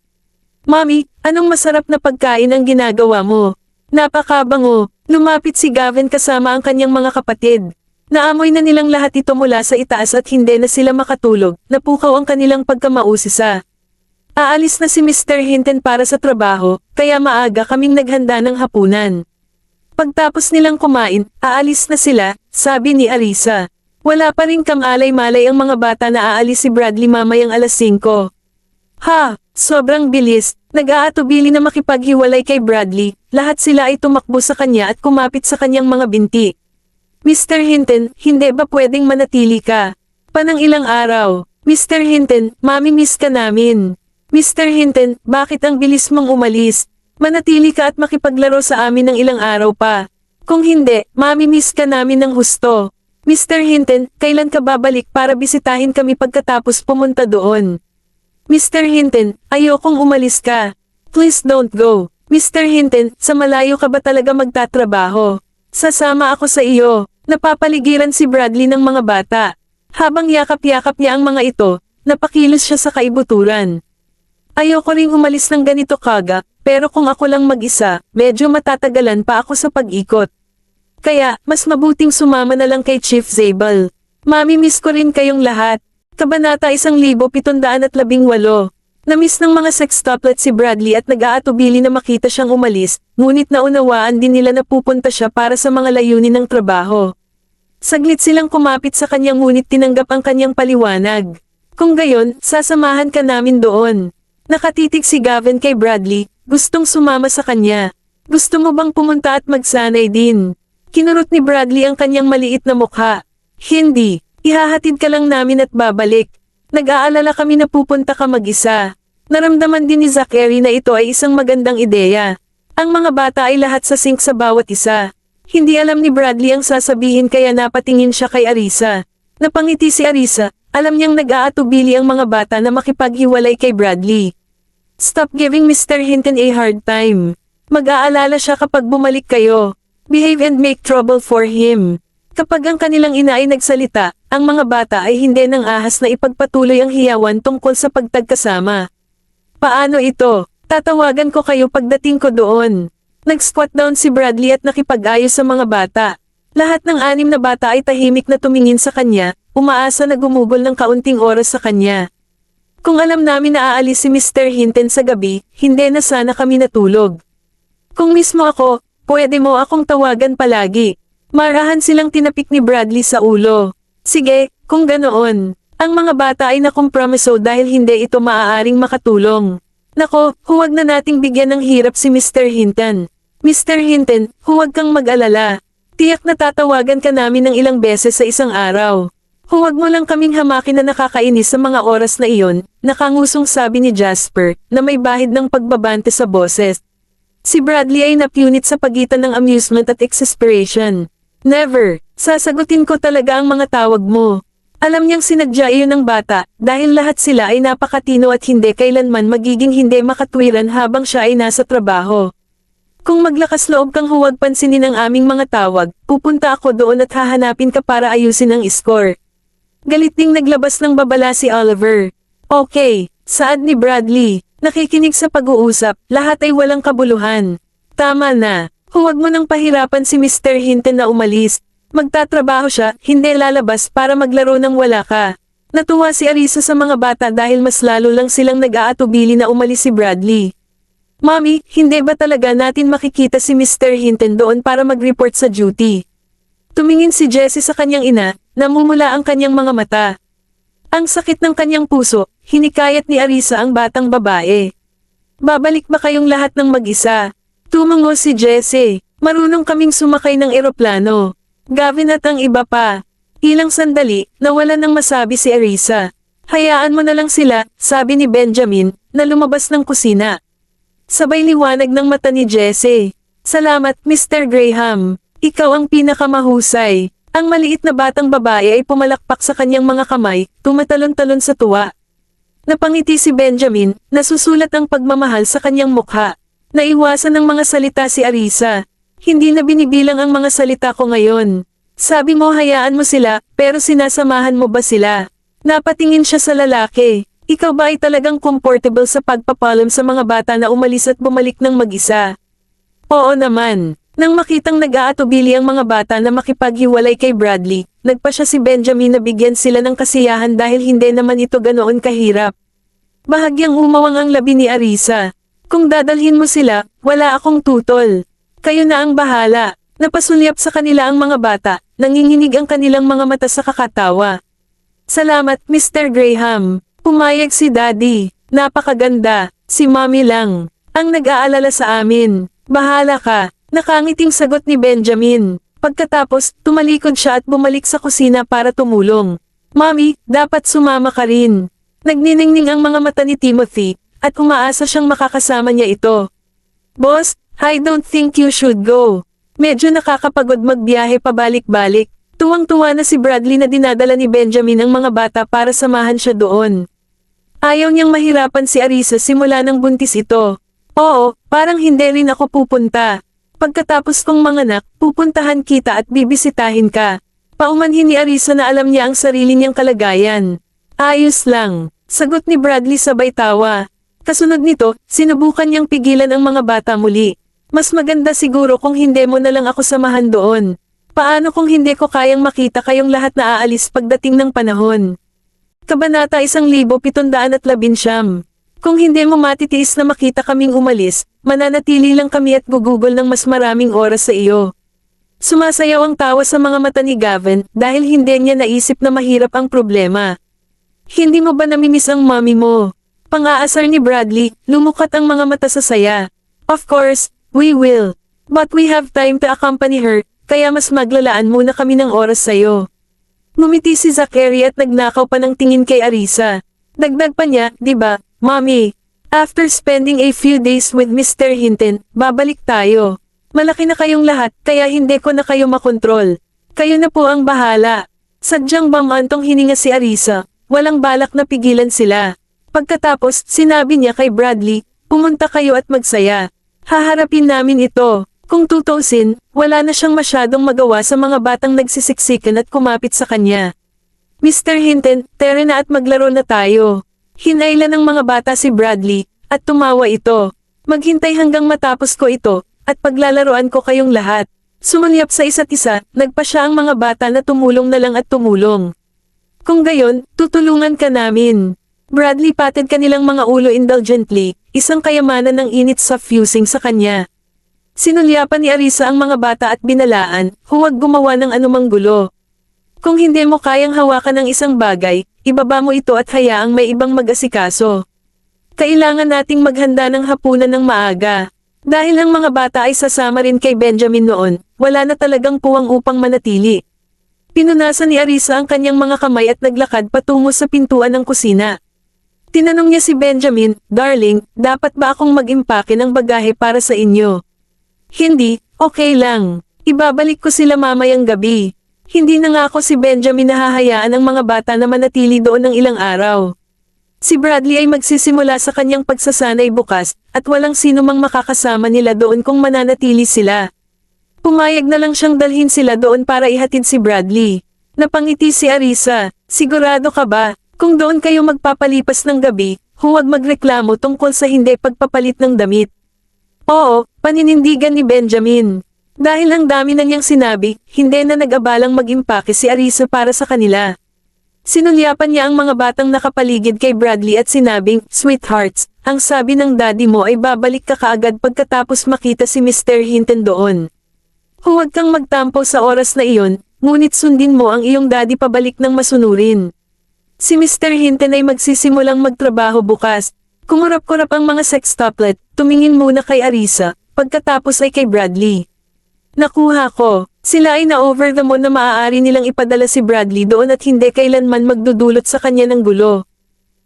Mami, anong masarap na pagkain ang ginagawa mo? Napakabango. Lumapit si Gavin kasama ang kanyang mga kapatid. Naamoy na nilang lahat ito mula sa itaas at hindi na sila makatulog, napukaw ang kanilang pagkamausisa. Aalis na si Mr. Hinton para sa trabaho, kaya maaga kaming naghanda ng hapunan. Pagtapos nilang kumain, aalis na sila, sabi ni Arisa. Wala pa rin kamalay-malay ang mga bata na aalis si Bradley mamayang alas 5. Ha, sobrang bilis, nag-aatubili na makipaghiwalay kay Bradley, lahat sila ay tumakbo sa kanya at kumapit sa kanyang mga binti. Mr. Hinton, hindi ba pwedeng manatili ka? Panang ilang araw. Mr. Hinton, Mami miss ka namin. Mr. Hinton, bakit ang bilis mong umalis? Manatili ka at makipaglaro sa amin ng ilang araw pa. Kung hindi, Mami miss ka namin ng husto. Mr. Hinton, kailan ka babalik para bisitahin kami pagkatapos pumunta doon? Mr. Hinton, ayokong umalis ka. Please don't go. Mr. Hinton, sa malayo ka ba talaga magtatrabaho? Sasama ako sa iyo. Napapaligiran si Bradley ng mga bata. Habang yakap-yakap niya ang mga ito, napakilos siya sa kaibuturan. Ayoko ring umalis ng ganito kaga, pero kung ako lang mag-isa, medyo matatagalan pa ako sa pag-ikot. Kaya, mas mabuting sumama na lang kay Chief Zabel. Mami miss ko rin kayong lahat. Kabanata 1718. Namiss ng mga sextuplet si Bradley at nag-aatubili na makita siyang umalis, ngunit naunawaan din nila na pupunta siya para sa mga layunin ng trabaho. Saglit silang kumapit sa kanya ngunit tinanggap ang kanyang paliwanag. Kung gayon, sasamahan ka namin doon. Nakatitig si Gavin kay Bradley, gustong sumama sa kanya. Gusto mo bang pumunta at magsanay din? Kinurot ni Bradley ang kanyang maliit na mukha. Hindi, ihahatid ka lang namin at babalik. Nag-aalala kami na pupunta ka mag-isa. Naramdaman din ni Zachary na ito ay isang magandang ideya. Ang mga bata ay lahat sa sync sa bawat isa. Hindi alam ni Bradley ang sasabihin kaya napatingin siya kay Arisa. Napangiti si Arisa, alam niyang nag-aatubili ang mga bata na makipaghiwalay kay Bradley. Stop giving Mr. Hinton a hard time. Mag-aalala siya kapag bumalik kayo. Behave and make trouble for him. Kapag ang kanilang ina ay nagsalita, ang mga bata ay hindi nang ahas na ipagpatuloy ang hiyawan tungkol sa pagtagkasama. Paano ito? Tatawagan ko kayo pagdating ko doon. Nag-squat down si Bradley at nakipag-ayos sa mga bata. Lahat ng 6 na bata ay tahimik na tumingin sa kanya, umaasa na gumugol ng kaunting oras sa kanya. Kung alam namin na aalis si Mr. Hinton sa gabi, hindi na sana kami natulog. Kung mismo ako, pwede mo akong tawagan palagi. Marahan silang tinapik ni Bradley sa ulo. Sige, kung ganoon. Ang mga bata ay nakompromiso dahil hindi ito maaaring makatulong. Nako, huwag na nating bigyan ng hirap si Mr. Hinton. Mr. Hinton, huwag kang mag-alala. Tiyak na tatawagan ka namin ng ilang beses sa isang araw. Huwag mo lang kaming hamakin na nakakainis sa mga oras na iyon, nakangusong sabi ni Jasper, na may bahid ng pagbabante sa boses. Si Bradley ay napunit sa pagitan ng amusement at exasperation. Never, sasagutin ko talaga ang mga tawag mo. Alam niyang sinadya iyon ng bata, dahil lahat sila ay napakatino at hindi kailanman magiging hindi makatwiran habang siya ay nasa trabaho. Kung maglakas loob kang huwag pansinin ang aming mga tawag, pupunta ako doon at hahanapin ka para ayusin ang score. Galit ding naglabas ng babala si Oliver. Okay, saad ni Bradley. Nakikinig sa pag-uusap, lahat ay walang kabuluhan. Tama na, huwag mo nang pahirapan si Mr. Hinton na umalis. Magtatrabaho siya, hindi lalabas para maglaro ng wala ka. Natuwa si Arisa sa mga bata dahil mas lalo lang silang nag-aatubili na umalis si Bradley. Mommy, hindi ba talaga natin makikita si Mr. Hinton doon para mag-report sa duty? Tumingin si Jessie sa kanyang ina, namumula ang kanyang mga mata. Ang sakit ng kanyang puso, hinikayat ni Arisa ang batang babae. Babalik ba kayong lahat ng mag-isa? Tumango si Jessie, marunong kaming sumakay ng eroplano. Gavin at ang iba pa. Ilang sandali, nawala nang masabi si Arisa. Hayaan mo na lang sila, sabi ni Benjamin, na lumabas ng kusina. Sabay liwanag ng mata ni Jessie. Salamat, Mr. Graham. Ikaw ang pinakamahusay. Ang maliit na batang babae ay pumalakpak sa kanyang mga kamay, tumatalon-talon sa tuwa. Napangiti si Benjamin, nasusulat ang pagmamahal sa kanyang mukha. Naiwasan ng mga salita si Arisa. Hindi na binibilang ang mga salita ko ngayon. Sabi mo hayaan mo sila, pero sinasamahan mo ba sila? Napatingin siya sa lalaki. Ikaw ba ay talagang comfortable sa pagpapalam sa mga bata na umalis at bumalik ng mag-isa? Oo naman. Nang makitang nag-aatubili ang mga bata na makipaghiwalay kay Bradley, nagpa siya si Benjamin na bigyan sila ng kasiyahan dahil hindi naman ito ganoon kahirap. Bahagyang umawang ang labi ni Arisa. Kung dadalhin mo sila, wala akong tutol. Kayo na ang bahala. Napasulyap sa kanila ang mga bata, nanginginig ang kanilang mga mata sa kakatawa. Salamat, Mr. Graham. Pumayag si Daddy. Napakaganda. Si Mommy lang ang nag-aalala sa amin. Bahala ka. Nakangiting sagot ni Benjamin. Pagkatapos, tumalikod siya at bumalik sa kusina para tumulong. Mommy, dapat sumama ka rin. Nagniningning ang mga mata ni Timothy, at umaasa siyang makakasama niya ito. Boss, I don't think you should go. Medyo nakakapagod magbiyahe pabalik-balik. Tuwang-tuwa na si Bradley na dinadala ni Benjamin ang mga bata para samahan siya doon. Ayaw niyang mahirapan si Arisa simula nang buntis ito. Oo, parang hindi rin ako pupunta. Pagkatapos kong manganak, pupuntahan kita at bibisitahin ka. Paumanhin ni Arisa na alam niya ang sarili niyang kalagayan. Ayos lang, sagot ni Bradley sabay tawa. Kasunod nito, sinubukan niyang pigilan ang mga bata muli. Mas maganda siguro kung hindi mo na lang ako samahan doon. Paano kung hindi ko kayang makita kayong lahat na aalis pagdating ng panahon? Kabanata 1719. Kung hindi mo matitiis na makita kaming umalis, mananatili lang kami at gugugol ng mas maraming oras sa iyo. Sumasayaw ang tawa sa mga mata ni Gavin dahil hindi niya naisip na mahirap ang problema. Hindi mo ba namimiss ang mommy mo? Pang-aasar ni Bradley, lumukat ang mga mata sa saya. Of course, we will. But we have time to accompany her, kaya mas maglalaan muna kami ng oras sa'yo. Ngumiti si Zachary at nagnakaw pa ng tingin kay Arisa. Dagdag pa niya, di ba, Mommy? After spending a few days with Mr. Hinton, babalik tayo. Malaki na kayong lahat, kaya hindi ko na kayo makontrol. Kayo na po ang bahala. Sadyang bamantong hininga si Arisa, walang balak na pigilan sila. Pagkatapos, sinabi niya kay Bradley, pumunta kayo at magsaya. Haharapin namin ito. Kung tutuusin, wala na siyang masyadong magawa sa mga batang nagsisiksikan at kumapit sa kanya. Mr. Hinton, tere na at maglaro na tayo. Hinailan ng mga bata si Bradley, at tumawa ito. Maghintay hanggang matapos ko ito, at paglalaroan ko kayong lahat. Sumulyap sa isa't isa, nagpa siya ang mga bata na tumulong na lang at tumulong. Kung gayon, tutulungan ka namin. Bradley patted kanilang mga ulo indulgently, isang kayamanan ng init sa fusing sa kanya. Sinulyapan ni Arisa ang mga bata at binalaan, huwag gumawa ng anumang gulo. Kung hindi mo kayang hawakan ng isang bagay, ibaba mo ito at hayaang may ibang mag-asikaso. Kailangan nating maghanda ng hapunan ng maaga. Dahil ang mga bata ay sasama rin kay Benjamin noon, wala na talagang puwang upang manatili. Pinunasan ni Arisa ang kanyang mga kamay at naglakad patungo sa pintuan ng kusina. Tinanong niya si Benjamin, Darling, dapat ba akong mag-impake ng bagahe para sa inyo? Hindi, okay lang. Ibabalik ko sila mamayang gabi. Hindi na nga ako si Benjamin na hahayaan ang mga bata na manatili doon ng ilang araw. Si Bradley ay magsisimula sa kanyang pagsasanay bukas, at walang sino mang makakasama nila doon kung mananatili sila. Pumayag na lang siyang dalhin sila doon para ihatid si Bradley. Napangiti si Arisa, sigurado ka ba? Kung doon kayo magpapalipas ng gabi, huwag magreklamo tungkol sa hindi pagpapalit ng damit. Oo, paninindigan ni Benjamin. Dahil ang dami na niyang sinabi, hindi na nag-abalang mag-impake si Arisa para sa kanila. Sinulyapan niya ang mga batang nakapaligid kay Bradley at sinabing, Sweethearts, ang sabi ng daddy mo ay babalik ka kaagad pagkatapos makita si Mr. Hinton doon. Huwag kang magtampo sa oras na iyon, ngunit sundin mo ang iyong daddy pabalik ng masunurin. Si Mr. Hinton ay magsisimulang magtrabaho bukas. Kumurap-kurap ang mga sextuplet, tumingin muna kay Arisa, pagkatapos ay kay Bradley. Nakuha ko, sila ay na-over the moon na maaari nilang ipadala si Bradley doon at hindi kailanman magdudulot sa kanya ng gulo.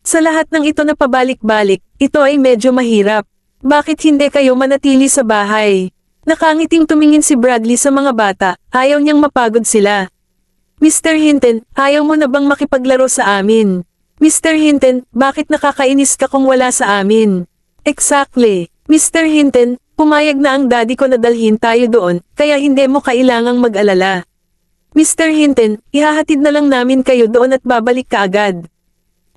Sa lahat ng ito na pabalik-balik, ito ay medyo mahirap. Bakit hindi kayo manatili sa bahay? Nakangiting tumingin si Bradley sa mga bata, ayaw niyang mapagod sila. Mr. Hinton, ayaw mo na bang makipaglaro sa amin? Mr. Hinton, bakit nakakainis ka kung wala sa amin? Exactly. Mr. Hinton, pumayag na ang daddy ko na dalhin tayo doon, kaya hindi mo kailangang mag-alala. Mr. Hinton, ihahatid na lang namin kayo doon at babalik ka agad.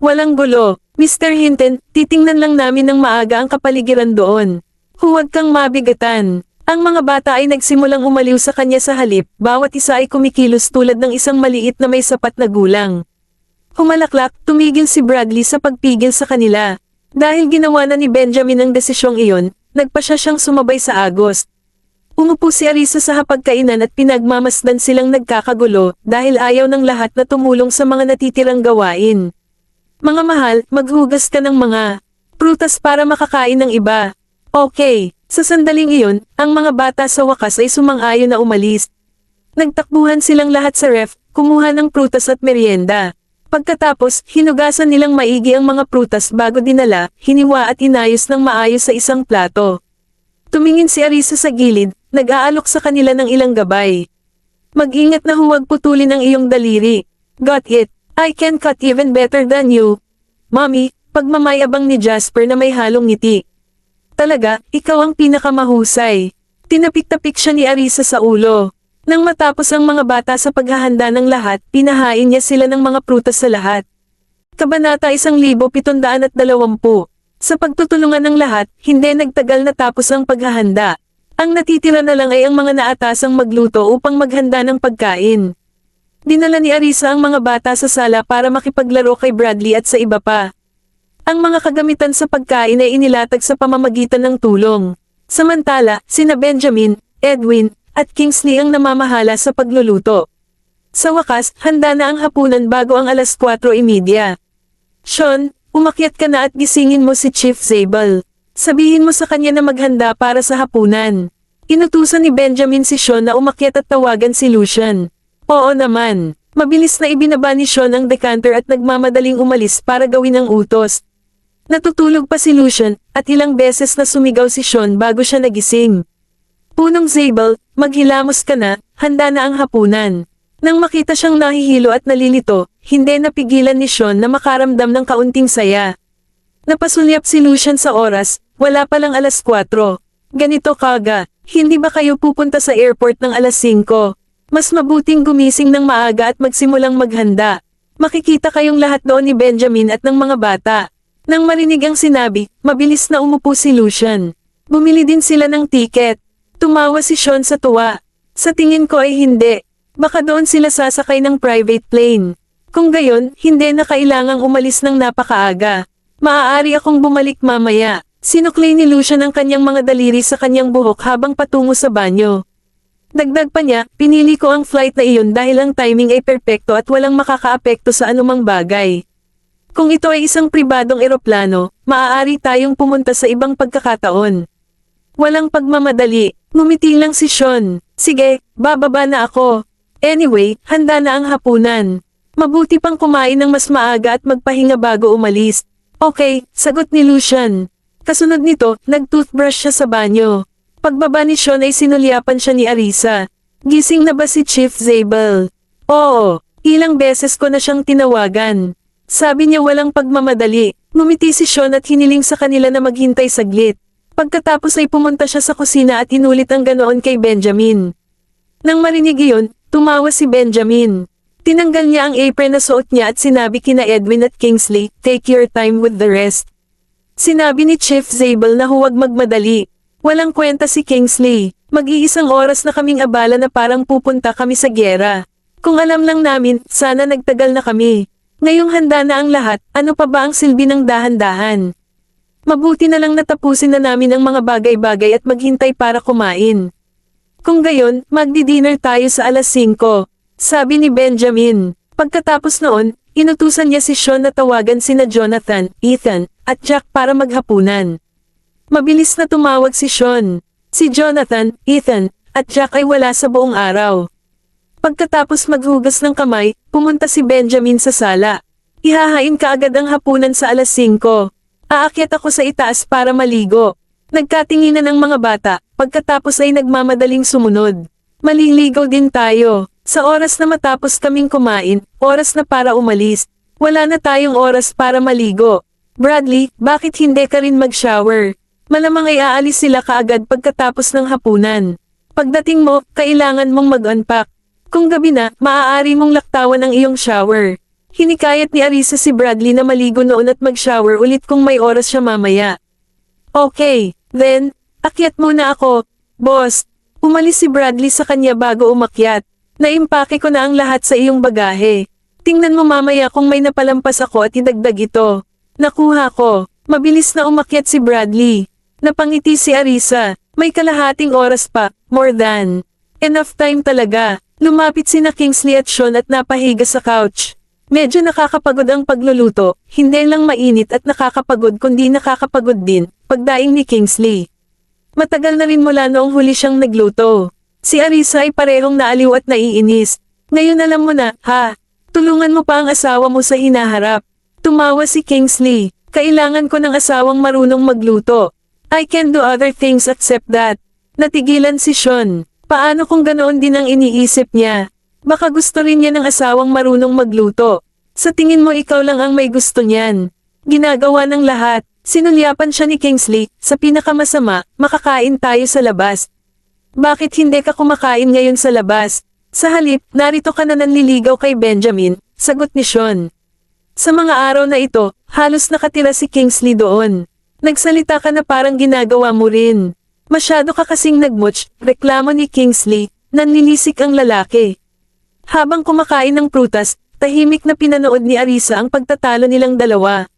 Walang gulo. Mr. Hinton, titingnan lang namin ng maaga ang kapaligiran doon. Huwag kang mabigatan. Ang mga bata ay nagsimulang umaliw sa kanya sa halip, bawat isa ay kumikilos tulad ng isang maliit na may sapat na gulang. Humalaklak, tumigil si Bradley sa pagpigil sa kanila. Dahil ginawa na ni Benjamin ang desisyong iyon, nagpa siya siyang sumabay sa agos. Umupo si Arisa sa hapagkainan at pinagmamasdan silang nagkakagulo dahil ayaw ng lahat na tumulong sa mga natitirang gawain. Mga mahal, maghugas ka ng mga prutas para makakain ng iba. Okay. Sa sandaling iyon, ang mga bata sa wakas ay sumang-ayon na umalis. Nagtakbuhan silang lahat sa ref, kumuha ng prutas at merienda. Pagkatapos, hinugasan nilang maigi ang mga prutas bago dinala, hiniwa at inayos ng maayos sa isang plato. Tumingin si Arisa sa gilid, nag-aalok sa kanila ng ilang gabay. Mag-ingat na huwag putulin ang iyong daliri. Got it? I can cut even better than you. Mommy, pagmamayabang ni Jasper na may halong ngiti. Talaga, ikaw ang pinakamahusay. Tinapik-tapik siya ni Arisa sa ulo. Nang matapos ang mga bata sa paghahanda ng lahat, pinahain niya sila ng mga prutas sa lahat. Kabanata 1720. Sa pagtutulungan ng lahat, hindi nagtagal na tapos ang paghahanda. Ang natitira na lang ay ang mga naatasang magluto upang maghanda ng pagkain. Dinala ni Arisa ang mga bata sa sala para makipaglaro kay Bradley at sa iba pa. Ang mga kagamitan sa pagkain ay inilatag sa pamamagitan ng tulong. Samantala, sina Benjamin, Edwin, at Kingsley ang namamahala sa pagluluto. Sa wakas, handa na ang hapunan bago ang 4:30. Sean, umakyat ka na at gisingin mo si Chief Zabel. Sabihin mo sa kanya na maghanda para sa hapunan. Inutusan ni Benjamin si Sean na umakyat at tawagan si Lucian. Oo naman. Mabilis na ibinaba ni Sean ang decanter at nagmamadaling umalis para gawin ang utos. Natutulog pa si Lucian, at ilang beses na sumigaw si Sean bago siya nagising. Punong Zabel, maghilamos ka na, handa na ang hapunan. Nang makita siyang nahihilo at nalilito, hindi napigilan ni Sean na makaramdam ng kaunting saya. Napasulyap si Lucian sa oras, wala palang 4:00. Ganito kaga, hindi ba kayo pupunta sa airport ng 5:00? Mas mabuting gumising ng maaga at magsimulang maghanda. Makikita kayong lahat doon ni Benjamin at ng mga bata. Nang marinig ang sinabi, mabilis na umupo si Lucian. Bumili din sila ng tiket. Tumawa si Sean sa tuwa. Sa tingin ko ay hindi. Baka doon sila sasakay ng private plane. Kung gayon, hindi na kailangang umalis ng napakaaga. Maaari akong bumalik mamaya. Sinuklay ni Lucian ang kanyang mga daliri sa kanyang buhok habang patungo sa banyo. Dagdag pa niya, pinili ko ang flight na iyon dahil ang timing ay perpekto at walang makakaapekto sa anumang bagay. Kung ito ay isang pribadong eroplano, maaari tayong pumunta sa ibang pagkakataon. Walang pagmamadali. Ngumiti lang si Sean. Sige, bababa na ako. Anyway, handa na ang hapunan. Mabuti pang kumain ng mas maaga at magpahinga bago umalis. Okay, sagot ni Lucian. Kasunod nito, nag-toothbrush siya sa banyo. Pagbaba ni Sean ay sinulyapan siya ni Arisa. Gising na ba si Chief Zabel? Oo, ilang beses ko na siyang tinawagan. Sabi niya walang pagmamadali. Ngumiti si Sean at hiniling sa kanila na maghintay saglit. Pagkatapos ay pumunta siya sa kusina at inulit ang ganoon kay Benjamin. Nang marinig iyon, tumawa si Benjamin. Tinanggal niya ang apron na suot niya at sinabi kina Edwin at Kingsley, take your time with the rest. Sinabi ni Chief Zabel na huwag magmadali. Walang kwenta si Kingsley. Mag-iisang oras na kaming abala na parang pupunta kami sa gyera. Kung alam lang namin, sana nagtagal na kami. Ngayong handa na ang lahat, ano pa ba ang silbi ng dahan-dahan? Mabuti na lang natapusin na namin ang mga bagay-bagay at maghintay para kumain. Kung gayon, magdi-dinner tayo sa 5:00, sabi ni Benjamin. Pagkatapos noon, inutusan niya si Sean na tawagan sina Jonathan, Ethan, at Jack para maghapunan. Mabilis na tumawag si Sean. Si Jonathan, Ethan, at Jack ay wala sa buong araw. Pagkatapos maghugas ng kamay, pumunta si Benjamin sa sala. Ihahain kaagad ang hapunan sa 5:00. Aakyat ako sa itaas para maligo. Nagkatinginan ang mga bata, pagkatapos ay nagmamadaling sumunod. Maliligaw din tayo. Sa oras na matapos kaming kumain, oras na para umalis. Wala na tayong oras para maligo. Bradley, bakit hindi ka rin mag-shower? Malamang ay aalis sila kaagad pagkatapos ng hapunan. Pagdating mo, kailangan mong mag-unpack. Kung gabi na, maaari mong laktawan ang iyong shower. Hinikayat ni Arisa si Bradley na maligo noon at mag-shower ulit kung may oras siya mamaya. Okay, then, akyat muna ako. Boss, umalis si Bradley sa kanya bago umakyat. Naimpake ko na ang lahat sa iyong bagahe. Tingnan mo mamaya kung may napalampas ako at idagdag ito. Nakuha ko. Mabilis na umakyat si Bradley. Napangiti si Arisa. May kalahating oras pa, more than. Enough time talaga. Lumapit sina Kingsley at Sean at napahiga sa couch. Medyo nakakapagod ang pagluluto, hindi lang mainit at nakakapagod kundi nakakapagod din, pagdaing ni Kingsley. Matagal na rin mula noong huli siyang nagluto. Si Arisa ay parehong naaliw at naiinis. Ngayon alam mo na, ha? Tulungan mo pa ang asawa mo sa hinaharap. Tumawa si Kingsley. Kailangan ko ng asawang marunong magluto. I can do other things except that. Natigilan si Sean. Paano kung ganoon din ang iniisip niya? Baka gusto rin niya ng asawang marunong magluto. Sa tingin mo ikaw lang ang may gusto niyan. Ginagawa ng lahat. Sinulyapan siya ni Kingsley. Sa pinakamasama, makakain tayo sa labas. Bakit hindi ka kumakain ngayon sa labas? Sa halip, narito ka na nanliligaw kay Benjamin, sagot ni Sean. Sa mga araw na ito, halos nakatira si Kingsley doon. Nagsalita ka na parang ginagawa mo rin. Masyado ka kasing nagmutch, reklamo ni Kingsley, nanlilisik ang lalaki. Habang kumakain ng prutas, tahimik na pinanood ni Arisa ang pagtatalo nilang dalawa.